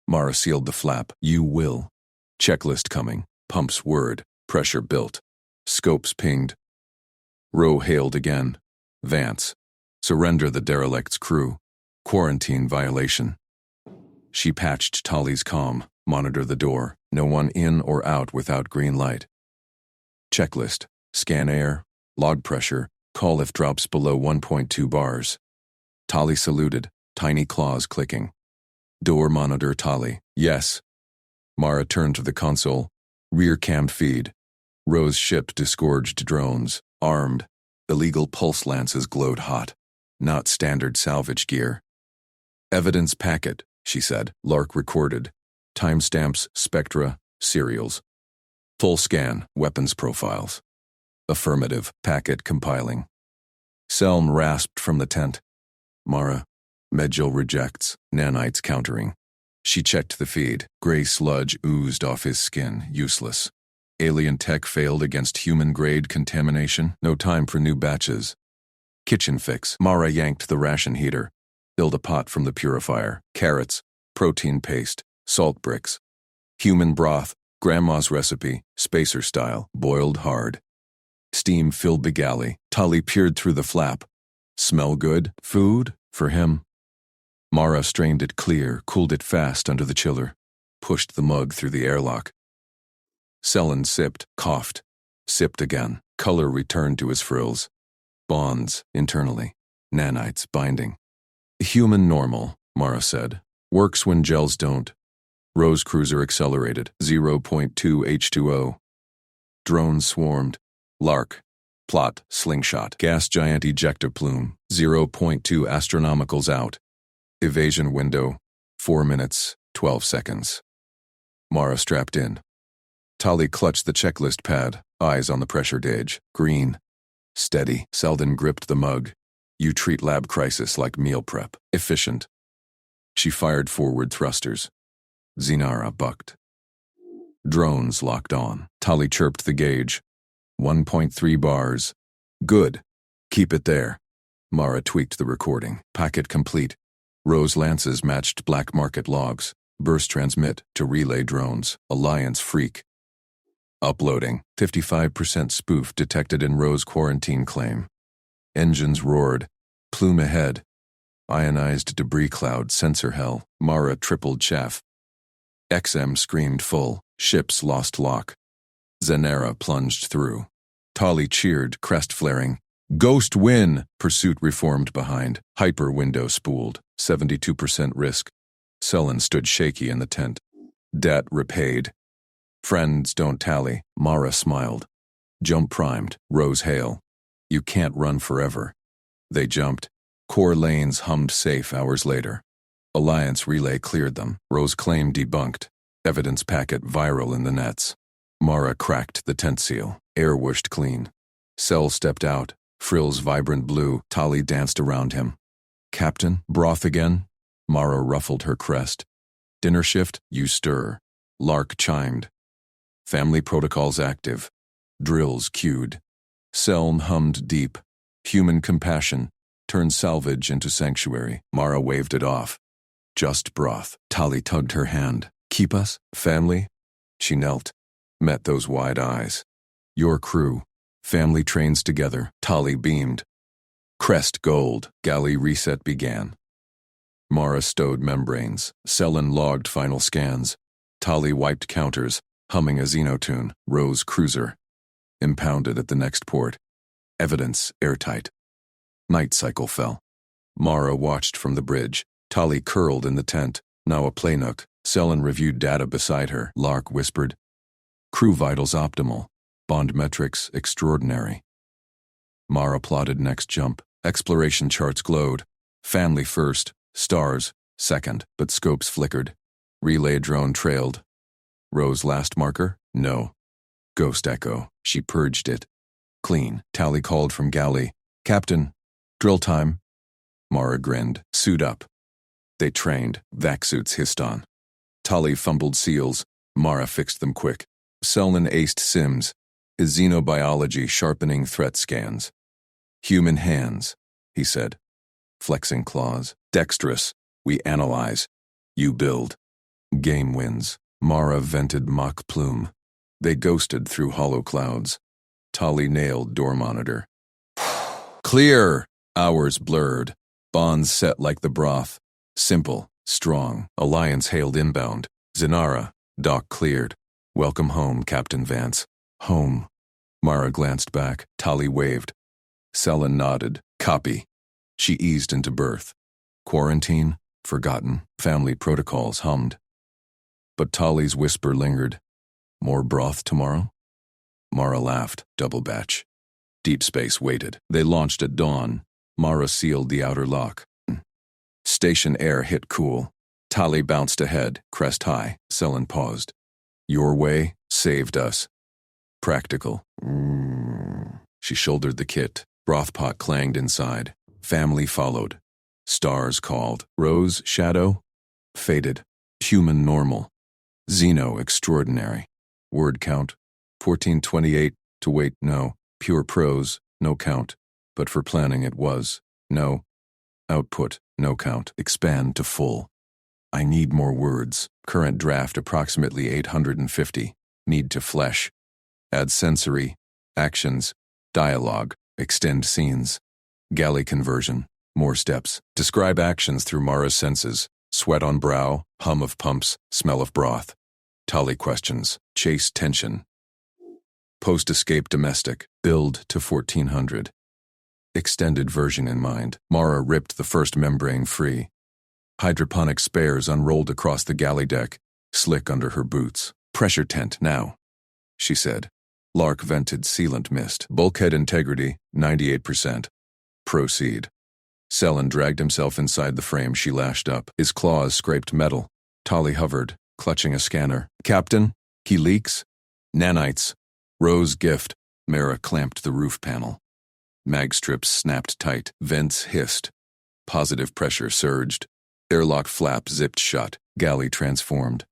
Mara sealed the flap. You will. Checklist coming. Pumps word. Pressure built. Scopes pinged. Rowe hailed again. Vance. Surrender the derelict's crew. Quarantine violation. She patched Tali's comm. Monitor the door. No one in or out without green light. Checklist. Scan air. Log pressure. Call if drops below 1.2 bars. Tali saluted. Tiny claws clicking. Door monitor Tali. Yes. Mara turned to the console. Rear cam feed. Rose ship disgorged drones. Armed. Illegal pulse lances glowed hot. Not standard salvage gear. Evidence packet, she said. Lark recorded. Timestamps, spectra, serials. Full scan, weapons profiles. Affirmative, packet compiling. Selm rasped from the tent. Mara. Medjil rejects, nanites countering. She checked the feed. Gray sludge oozed off his skin, useless. Alien tech failed against human-grade contamination. No time for new batches. Kitchen fix. Mara yanked the ration heater. Filled a pot from the purifier. Carrots, protein paste, salt bricks. Human broth, grandma's recipe, spacer style, boiled hard. Steam filled the galley. Tali peered through the flap. Smell good? Food? For him. Mara strained it clear, cooled it fast under the chiller. Pushed the mug through the airlock. Seln sipped, coughed. Sipped again. Color returned to his frills. Bonds, internally. Nanites, binding. Human normal, Mara said. Works when gels don't. Rose cruiser accelerated. 0.2 H2O. Drones swarmed. Lark. Plot, slingshot. Gas giant ejector plume. 0.2 astronomicals out. Evasion window. 4 minutes, 12 seconds. Mara strapped in. Tali clutched the checklist pad, eyes on the pressure gauge. Green. Steady. Selden gripped the mug. You treat lab crisis like meal prep. Efficient. She fired forward thrusters. Zinara bucked. Drones locked on. Tali chirped the gauge. 1.3 bars. Good. Keep it there. Mara tweaked the recording. Packet complete. Rose lances matched black market logs. Burst transmit to relay drones. Alliance freak. Uploading. 55% spoof detected in Rose quarantine claim. Engines roared. Plume ahead. Ionized debris cloud sensor hell. Mara tripled chaff. XM screamed full. Ships lost lock. Zenera plunged through. Tali cheered, crest flaring. Ghost win! Pursuit reformed behind. Hyper window spooled. 72% risk. Seln stood shaky in the tent. Debt repaid. Friends don't tally. Mara smiled. Jump primed. Rose hail. You can't run forever. They jumped. Core lanes hummed safe hours later. Alliance relay cleared them. Rose claim debunked. Evidence packet viral in the nets. Mara cracked the tent seal. Air whooshed clean. Cell stepped out, frills vibrant blue. Tali danced around him. Captain, broth again? Mara ruffled her crest. Dinner shift, you stir. Lark chimed. Family protocols active. Drills cued. Seln hummed deep. Human compassion turned salvage into sanctuary. Mara waved it off. Just broth. Tali tugged her hand. Keep us? Family? She knelt. Met those wide eyes. Your crew. Family trains together. Tali beamed. Crest gold. Galley reset began. Mara stowed membranes. Selin logged final scans. Tali wiped counters, humming a Xenotune. Rose cruiser. Impounded at the next port. Evidence airtight. Night cycle fell. Mara watched from the bridge. Tali curled in the tent, now a playnook. Selin reviewed data beside her. Lark whispered, crew vitals optimal. Bond metrics extraordinary. Mara plotted next jump. Exploration charts glowed. Family first, stars second, but scopes flickered. Relay drone trailed. Rose last marker? No. Ghost echo. She purged it. Clean. Tali called from galley. Captain, drill time. Mara grinned. Suit up. They trained. Vac suits hissed on. Tali fumbled seals. Mara fixed them quick. Selnan aced sims. His xenobiology sharpening threat scans. Human hands, he said. Flexing claws. Dexterous. We analyze. You build. Game wins. Mara vented mock plume. They ghosted through hollow clouds. Tali nailed door monitor. Clear! Hours blurred. Bonds set like the broth. Simple, strong. Alliance hailed inbound. Zenara, dock cleared. Welcome home, Captain Vance. Home. Mara glanced back. Tali waved. Selin nodded. Copy. She eased into berth. Quarantine? Forgotten. Family protocols hummed. But Tali's whisper lingered. More broth tomorrow? Mara laughed. Double batch. Deep space waited. They launched at dawn. Mara sealed the outer lock. Station air hit cool. Tali bounced ahead, crest high. Selin paused. Your way saved us. Practical. She shouldered the kit. Brothpot clanged inside. Family followed. Stars called. Rose, shadow? Faded. Human normal. Xeno extraordinary. Word count. 1428. To wait, no. Pure prose, no count. But for planning it was. No. Output, no count. Expand to full. I need more words. Current draft approximately 850. Need to flesh. Add sensory. Actions. Dialogue. Extend scenes. Galley conversion. More steps. Describe actions through Mara's senses. Sweat on brow. Hum of pumps. Smell of broth. Tali questions. Chase tension. Post-escape domestic. Build to 1400. Extended version in mind. Mara ripped the first membrane free. Hydroponic spares unrolled across the galley deck, slick under her boots. Pressure tent now, she said. Lark vented sealant mist. Bulkhead integrity, 98%. Proceed. Selin dragged himself inside the frame. She lashed up. His claws scraped metal. Tali hovered, clutching a scanner. Captain, he leaks? Nanites. Rose gift. Mara clamped the roof panel. Mag strips snapped tight. Vents hissed. Positive pressure surged. Airlock flap zipped shut. Galley transformed.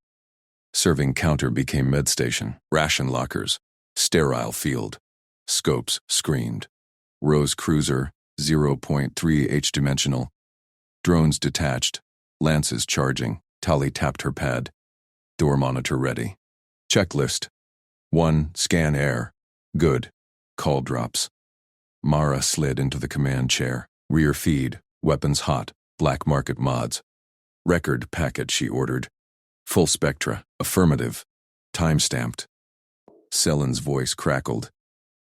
Serving counter became medstation. Ration lockers. Sterile field. Scopes screamed. Rose cruiser, 0.3 H-dimensional. Drones detached. Lances charging. Tali tapped her pad. Door monitor ready. Checklist. 1. Scan air. Good. Call drops. Mara slid into the command chair. Rear feed. Weapons hot. Black market mods. Record packet, she ordered. Full spectra. Affirmative. Time-stamped. Selin's voice crackled.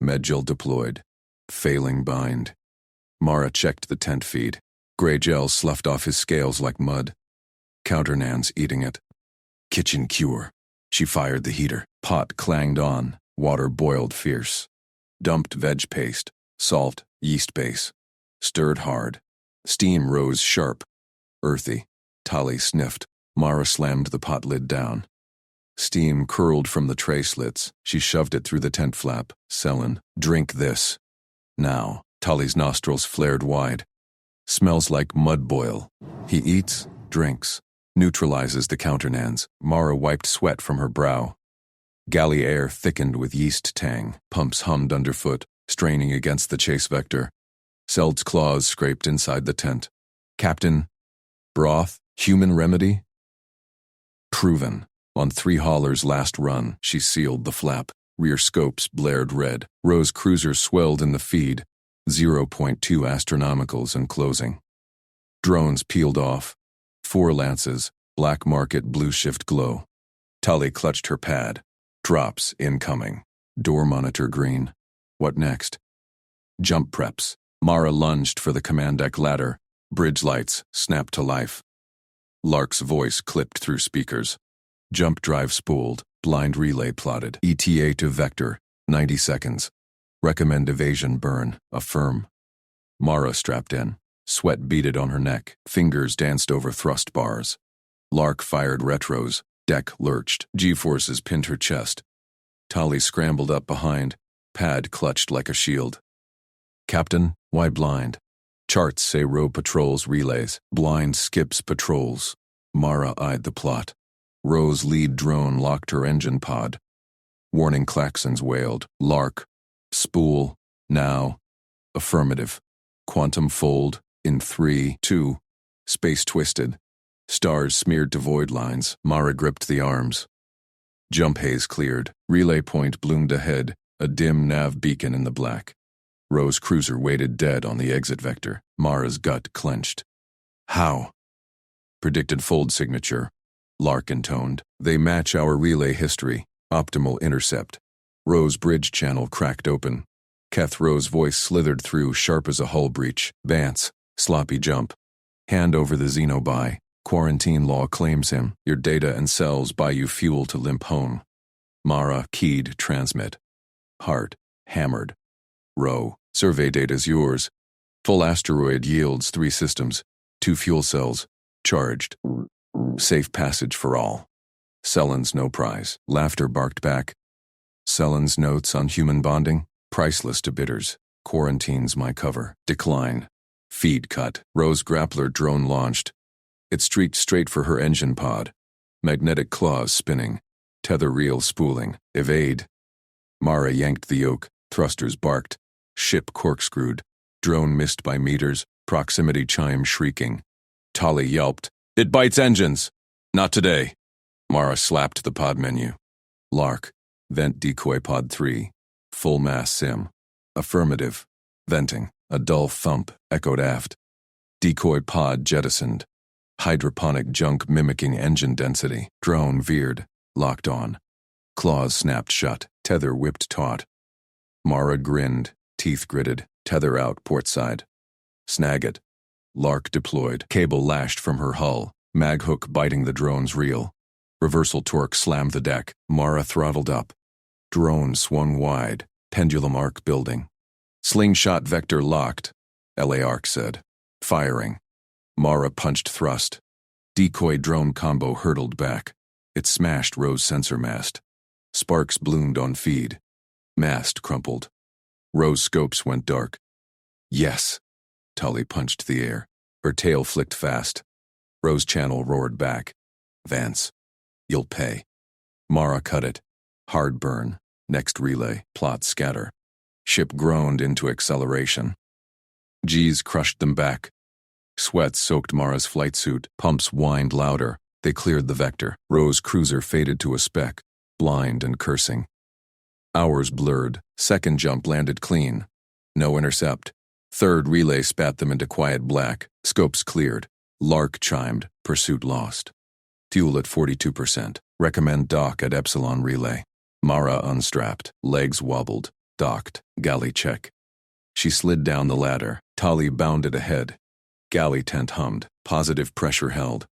Medgel deployed. Failing bind. Mara checked the tent feed. Gray gel sloughed off his scales like mud. Counternans eating it. Kitchen cure. She fired the heater. Pot clanged on. Water boiled fierce. Dumped veg paste. Salt. Yeast base. Stirred hard. Steam rose sharp. Earthy. Tali sniffed. Mara slammed the pot lid down. Steam curled from the tray slits. She shoved it through the tent flap. Selen, drink this. Now. Tully's nostrils flared wide. Smells like mud boil. He eats, drinks, neutralizes the countenance. Mara wiped sweat from her brow. Galley air thickened with yeast tang. Pumps hummed underfoot, straining against the chase vector. Seld's claws scraped inside the tent. Captain, broth, human remedy? Proven. On 3 haulers' last run, she sealed the flap. Rear scopes blared red. Rose cruiser swelled in the feed. 0.2 astronomicals and closing. Drones peeled off. 4 lances, black market blue shift glow. Tully clutched her pad. Drops incoming. Door monitor green. What next? Jump preps. Mara lunged for the command deck ladder. Bridge lights snapped to life. Lark's voice clipped through speakers. Jump drive spooled. Blind relay plotted. ETA to vector. 90 seconds. Recommend evasion burn. Affirm. Mara strapped in. Sweat beaded on her neck. Fingers danced over thrust bars. Lark fired retros. Deck lurched. G-forces pinned her chest. Tully scrambled up behind. Pad clutched like a shield. Captain, why blind? Charts say row patrols relays. Blind skips patrols. Mara eyed the plot. Row's lead drone locked her engine pod. Warning klaxons wailed. Lark. Spool. Now. Affirmative. Quantum fold. In 3, 2. Space twisted. Stars smeared to void lines. Mara gripped the arms. Jump haze cleared. Relay point bloomed ahead. A dim nav beacon in the black. Rose cruiser waited dead on the exit vector. Mara's gut clenched. How? Predicted fold signature. Lark intoned. They match our relay history. Optimal intercept. Rose bridge channel cracked open. Keth Rowe's voice slithered through, sharp as a hull breach. Vance. Sloppy jump. Hand over the Xenobuy. Quarantine law claims him. Your data and cells buy you fuel to limp home. Mara keyed transmit. Heart. Hammered. Rowe. Survey data's yours. Full asteroid yields 3 systems. 2 fuel cells. Charged. Safe passage for all. Selen's no prize. Laughter barked back. Selen's notes on human bonding. Priceless to bidders. Quarantine's my cover. Decline. Feed cut. Rose grappler drone launched. It streaked straight for her engine pod. Magnetic claws spinning. Tether reel spooling. Evade. Mara yanked the yoke. Thrusters barked. Ship corkscrewed. Drone missed by meters. Proximity chime shrieking. Tully yelped. It bites engines. Not today. Mara slapped the pod menu. Lark. Vent decoy pod 3. Full mass sim. Affirmative. Venting. A dull thump echoed aft. Decoy pod jettisoned. Hydroponic junk mimicking engine density. Drone veered. Locked on. Claws snapped shut. Tether whipped taut. Mara grinned. Teeth gritted. Tether out port side. Snag it. Lark deployed. Cable lashed from her hull. Mag hook biting the drone's reel. Reversal torque slammed the deck. Mara throttled up. Drone swung wide. Pendulum arc building. Slingshot vector locked. LA arc said. Firing. Mara punched thrust. Decoy drone combo hurtled back. It smashed Rowe's sensor mast. Sparks bloomed on feed. Mast crumpled. Rowe's scopes went dark. Yes. Tully punched the air. Her tail flicked fast. Rowe's channel roared back. Vance. You'll pay. Mara cut it. Hard burn. Next relay. Plot scatter. Ship groaned into acceleration. G's crushed them back. Sweat soaked Mara's flight suit. Pumps whined louder. They cleared the vector. Rowe's cruiser faded to a speck, blind and cursing. Hours blurred. Second jump landed clean. No intercept. Third relay spat them into quiet black. Scopes cleared. Lark chimed. Pursuit lost. Fuel at 42%. Recommend dock at Epsilon relay. Mara unstrapped. Legs wobbled. Docked. Galley check. She slid down the ladder. Tully bounded ahead. Galley tent hummed. Positive pressure held.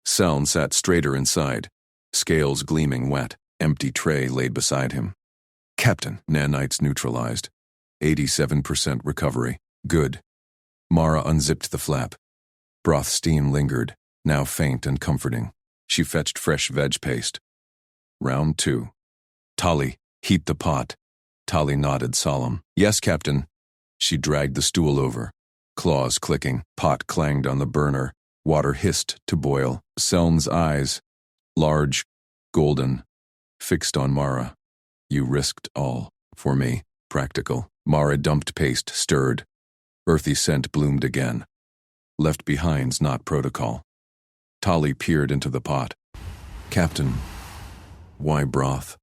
Seln sat straighter inside. Scales gleaming wet. Empty tray laid beside him. Captain. Nanites neutralized. 87% recovery. Good. Mara unzipped the flap. Broth steam lingered, now faint and comforting. She fetched fresh veg paste. Round 2. Tali, heat the pot. Tali nodded solemn. Yes, Captain. She dragged the stool over. Claws clicking, pot clanged on the burner. Water hissed to boil. Seln's eyes, large, golden, fixed on Mara. You risked all. For me. Practical. Mara dumped paste, stirred. Earthy scent bloomed again. Left behind's not protocol. Tali peered into the pot. Captain, why broth?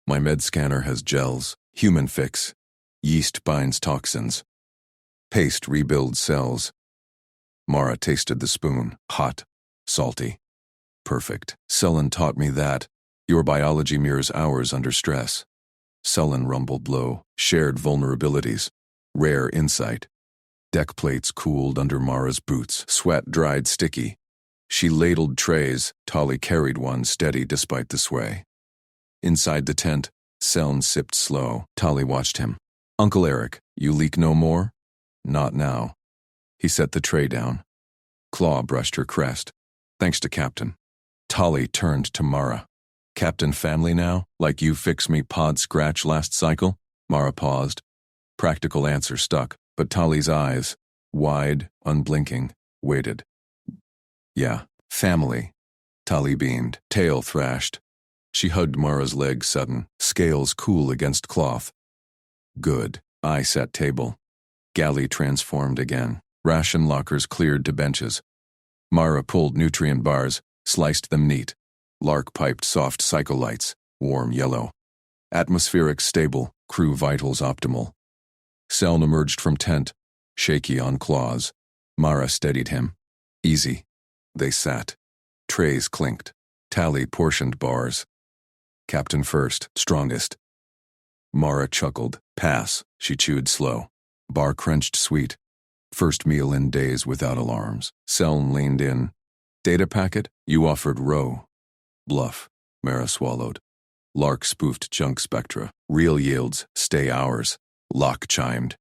My med scanner has gels. Human fix. Yeast binds toxins. Paste rebuilds cells. Mara tasted the spoon. Hot. Salty. Perfect. Sullen taught me that. Your biology mirrors ours under stress. Sullen rumbled low. Shared vulnerabilities. Rare insight. Deck plates cooled under Mara's boots. Sweat dried sticky. She ladled trays. Tali carried one steady despite the sway. Inside the tent, Seln sipped slow. Tali watched him. Uncle Eric, you leak no more? Not now. He set the tray down. Claw brushed her crest. Thanks to Captain. Tali turned to Mara. Captain family now? Like you fix me pod scratch last cycle? Mara paused. Practical answer stuck, but Tali's eyes, wide, unblinking, waited. Yeah, family. Tali beamed. Tail thrashed. She hugged Mara's leg sudden, scales cool against cloth. Good. Eye set table. Galley transformed again. Ration lockers cleared to benches. Mara pulled nutrient bars, sliced them neat. Lark piped soft cycle lights, warm yellow. Atmospheric stable, crew vitals optimal. Seln emerged from tent, shaky on claws. Mara steadied him. Easy. They sat. Trays clinked. Tali portioned bars. Captain first, strongest. Mara chuckled. Pass, she chewed slow. Bar crunched sweet. First meal in days without alarms. Seln leaned in. Data packet? You offered row. Bluff. Mara swallowed. Lark spoofed junk spectra. Real yields, stay hours. Lock chimed.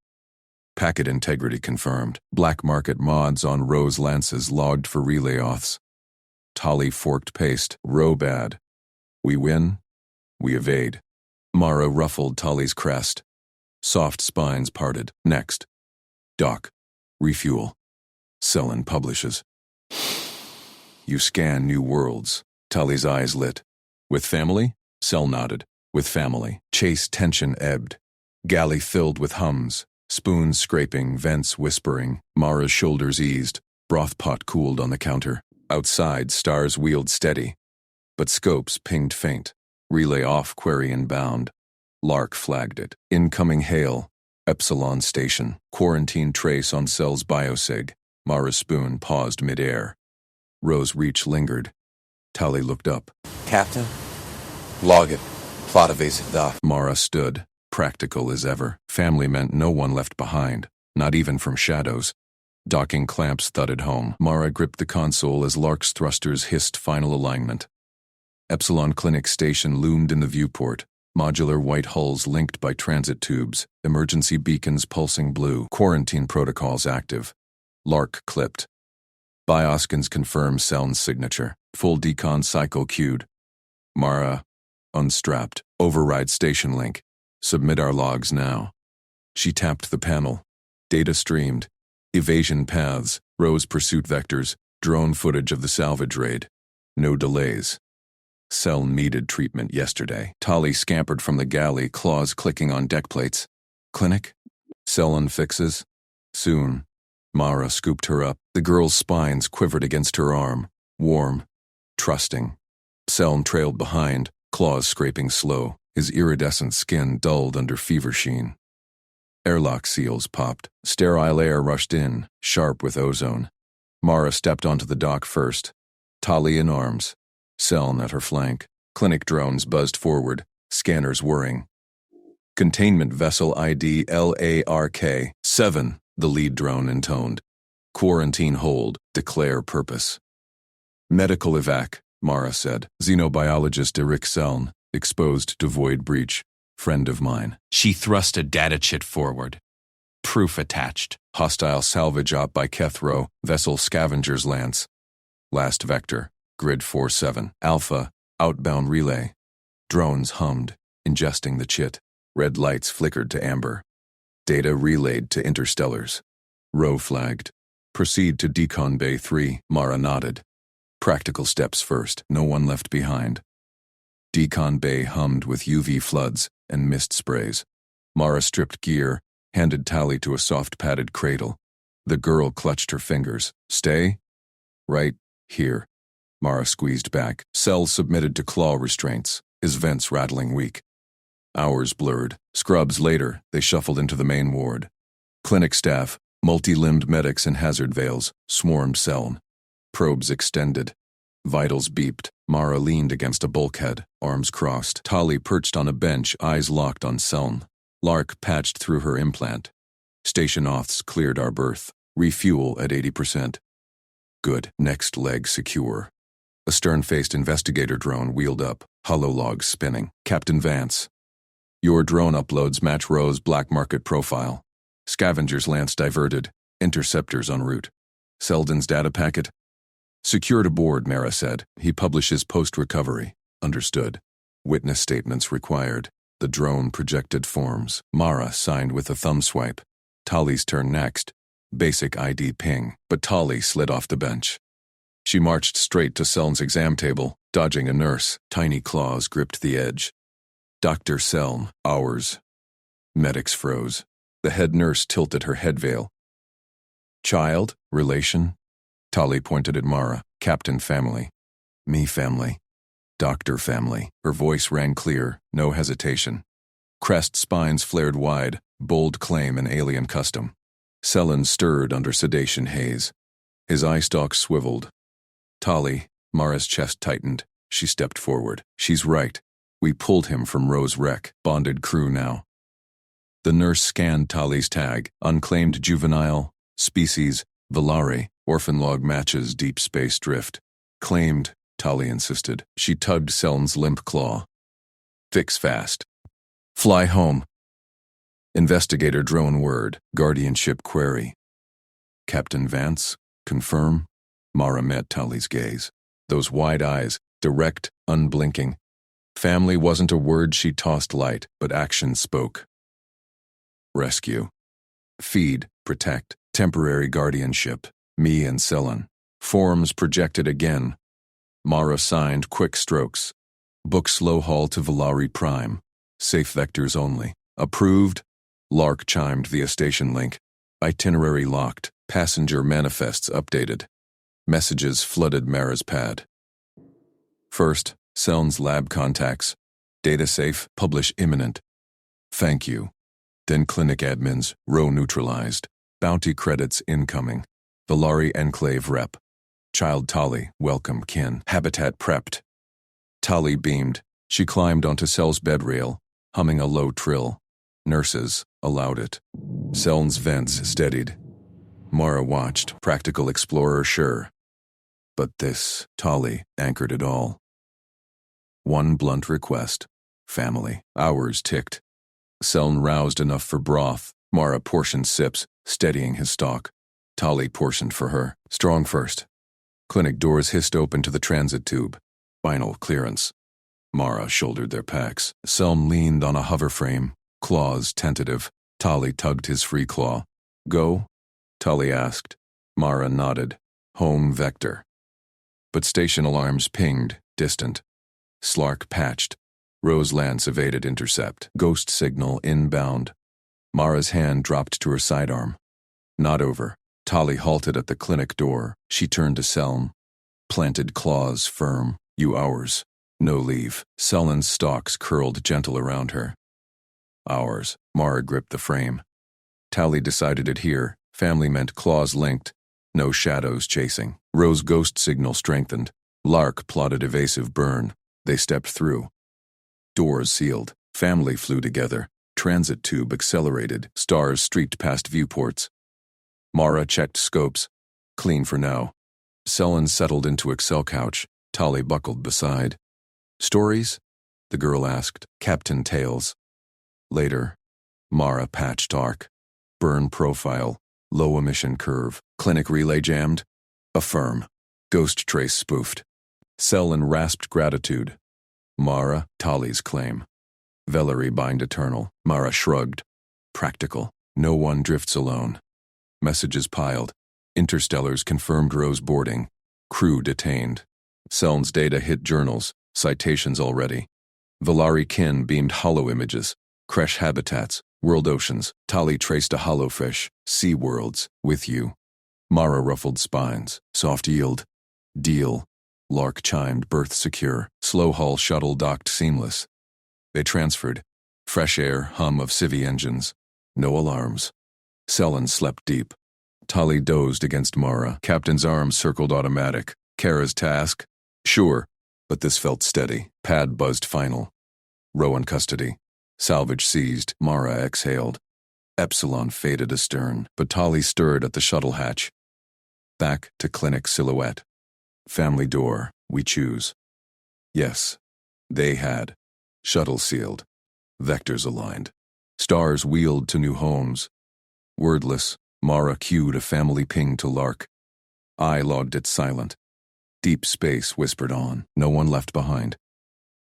Packet integrity confirmed. Black market mods on Rose lances logged for relay auths. Tali forked paste. Row bad. We win. We evade. Mara ruffled Tali's crest. Soft spines parted. Next. Dock. Refuel. Seln publishes. You scan new worlds. Tali's eyes lit. With family? Seln nodded. With family. Chase tension ebbed. Galley filled with hums. Spoons scraping, vents whispering. Mara's shoulders eased. Broth pot cooled on the counter. Outside, stars wheeled steady. But scopes pinged faint. Relay off query inbound. Lark flagged it. Incoming hail. Epsilon station. Quarantine trace on Cell's biosig. Mara's spoon paused midair. Rose reach lingered. Tali looked up. Captain? Log it. Plot evasive dock. Mara stood, practical as ever. Family meant no one left behind, not even from shadows. Docking clamps thudded home. Mara gripped the console as Lark's thrusters hissed final alignment. Epsilon Clinic Station loomed in the viewport. Modular white hulls linked by transit tubes. Emergency beacons pulsing blue. Quarantine protocols active. Lark clipped. Bioskins confirmed Seln's signature. Full decon cycle queued. Mara unstrapped. Override station link. Submit our logs now. She tapped the panel. Data streamed. Evasion paths. Rose pursuit vectors. Drone footage of the salvage raid. No delays. Seln needed treatment yesterday. Tali scampered from the galley, claws clicking on deck plates. Clinic? Seln fixes? Soon. Mara scooped her up. The girl's spines quivered against her arm. Warm. Trusting. Seln trailed behind, claws scraping slow. His iridescent skin dulled under fever sheen. Airlock seals popped. Sterile air rushed in, sharp with ozone. Mara stepped onto the dock first. Tali in arms. Seln at her flank. Clinic drones buzzed forward, scanners whirring. Containment vessel ID LARK-7, the lead drone intoned. Quarantine hold, declare purpose. Medical evac, Mara said. Xenobiologist Eric Seln, exposed to void breach. Friend of mine. She thrust a data chit forward. Proof attached. Hostile salvage op by Kethro, vessel Scavenger's Lance. Last vector, grid 47. Alpha, outbound relay. Drones hummed, ingesting the chit. Red lights flickered to amber. Data relayed to interstellars. Row flagged. Proceed to Decon Bay 3, Mara nodded. Practical steps first, no one left behind. Decon Bay hummed with UV floods and mist sprays. Mara stripped gear, handed Tali to a soft padded cradle. The girl clutched her fingers. Stay? Right here. Mara squeezed back. Cell submitted to claw restraints, his vents rattling weak. Hours blurred. Scrubs later, they shuffled into the main ward. Clinic staff, multi-limbed medics in hazard veils, swarmed Seln. Probes extended. Vitals beeped. Mara leaned against a bulkhead, arms crossed. Tali perched on a bench, eyes locked on Seln. Lark patched through her implant. Station auths cleared our berth. Refuel at 80%. Good. Next leg secure. A stern-faced investigator drone wheeled up, holologs spinning. Captain Vance. Your drone uploads match Row's black market profile. Scavenger's lance diverted. Interceptors en route. Selden's data packet. Secured aboard, Mara said. He publishes post-recovery. Understood. Witness statements required. The drone projected forms. Mara signed with a thumb swipe. Tali's turn next. Basic ID ping. But Tali slid off the bench. She marched straight to Seln's exam table, dodging a nurse. Tiny claws gripped the edge. Dr. Seln, ours. Medics froze. The head nurse tilted her head veil. Child? Relation? Tali pointed at Mara. Captain family. Me family. Doctor family. Her voice rang clear, no hesitation. Crest spines flared wide, bold claim and alien custom. Selin stirred under sedation haze. His eye stalks swiveled. Tali, Mara's chest tightened. She stepped forward. She's right. We pulled him from Row's wreck. Bonded crew now. The nurse scanned Tali's tag. Unclaimed juvenile. Species. Valari. Orphan log matches deep space drift. Claimed, Tali insisted. She tugged Seln's limp claw. Fix fast. Fly home. Investigator drone word. Guardianship query. Captain Vance. Confirm. Mara met Tali's gaze. Those wide eyes, direct, unblinking. Family wasn't a word she tossed light, but action spoke. Rescue. Feed, protect, temporary guardianship. Me and Selin. Forms projected again. Mara signed quick strokes. Book slow haul to Valari Prime. Safe vectors only. Approved. Lark chimed via station link. Itinerary locked. Passenger manifests updated. Messages flooded Mara's pad. First, Seln's lab contacts. Data safe, publish imminent. Thank you. Then clinic admins, row neutralized. Bounty credits incoming. Valari Enclave rep. Child Tali, welcome kin. Habitat prepped. Tali beamed. She climbed onto Sel's bed rail, humming a low trill. Nurses allowed it. Seln's vents steadied. Mara watched, practical explorer sure. But this, Tali, anchored it all. One blunt request. Family. Hours ticked. Seln roused enough for broth. Mara portioned sips, steadying his stalk. Tali portioned for her. Strong first. Clinic doors hissed open to the transit tube. Final clearance. Mara shouldered their packs. Seln leaned on a hover frame, claws tentative. Tali tugged his free claw. Go? Tali asked. Mara nodded. Home vector. But station alarms pinged, distant. Slark patched. Rose Lance evaded intercept. Ghost signal inbound. Mara's hand dropped to her sidearm. Not over. Tali halted at the clinic door. She turned to Seln. Planted claws firm. You ours. No leave. Seln's stalks curled gentle around her. Ours. Mara gripped the frame. Tali decided it here. Family meant claws linked. No shadows chasing. Rose ghost signal strengthened. Lark plotted evasive burn. They stepped through. Doors sealed. Family flew together. Transit tube accelerated. Stars streaked past viewports. Mara checked scopes. Clean for now. Selin settled into Excel couch. Tali buckled beside. Stories? The girl asked. Captain Tales. Later. Mara patched arc. Burn profile. Low emission curve. Clinic relay jammed. Affirm. Ghost trace spoofed. Selin rasped gratitude. Mara, Tali's claim. Valerie bind eternal. Mara shrugged. Practical. No one drifts alone. Messages piled. Interstellars confirmed Rose boarding. Crew detained. Seln's data hit journals. Citations already. Valari Kin beamed hollow images. Creche habitats. World oceans. Tali traced a hollowfish. Sea worlds. With you. Mara ruffled spines. Soft yield. Deal. Lark chimed. Berth secure. Slow hull shuttle docked seamless. They transferred. Fresh air. Hum of civvy engines. No alarms. Selen slept deep. Tali dozed against Mara. Captain's arm circled automatic. Kara's task? Sure, but this felt steady. Pad buzzed final. Row in custody. Salvage seized. Mara exhaled. Epsilon faded astern, but Tali stirred at the shuttle hatch. Back to clinic silhouette. Family door, we choose. Yes, they had. Shuttle sealed. Vectors aligned. Stars wheeled to new homes. Wordless, Mara cued a family ping to Lark. I logged it silent. Deep space whispered on, no one left behind.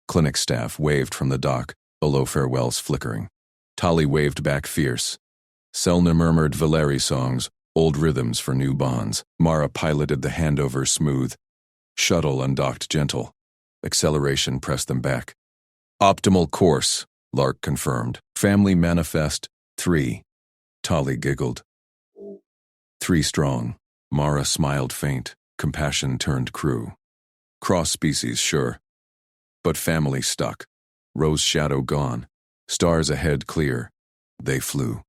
Clinic staff waved from the dock, below farewells flickering. Tali waved back fierce. Selna murmured Valeri songs, old rhythms for new bonds. Mara piloted the handover smooth. Shuttle undocked gentle. Acceleration pressed them back. Optimal course, Lark confirmed. Family manifest, 3. Tali giggled. 3 strong. Mara smiled faint. Compassion turned crew. Cross-species, sure. But family stuck. Rose shadow gone. Stars ahead clear. They flew.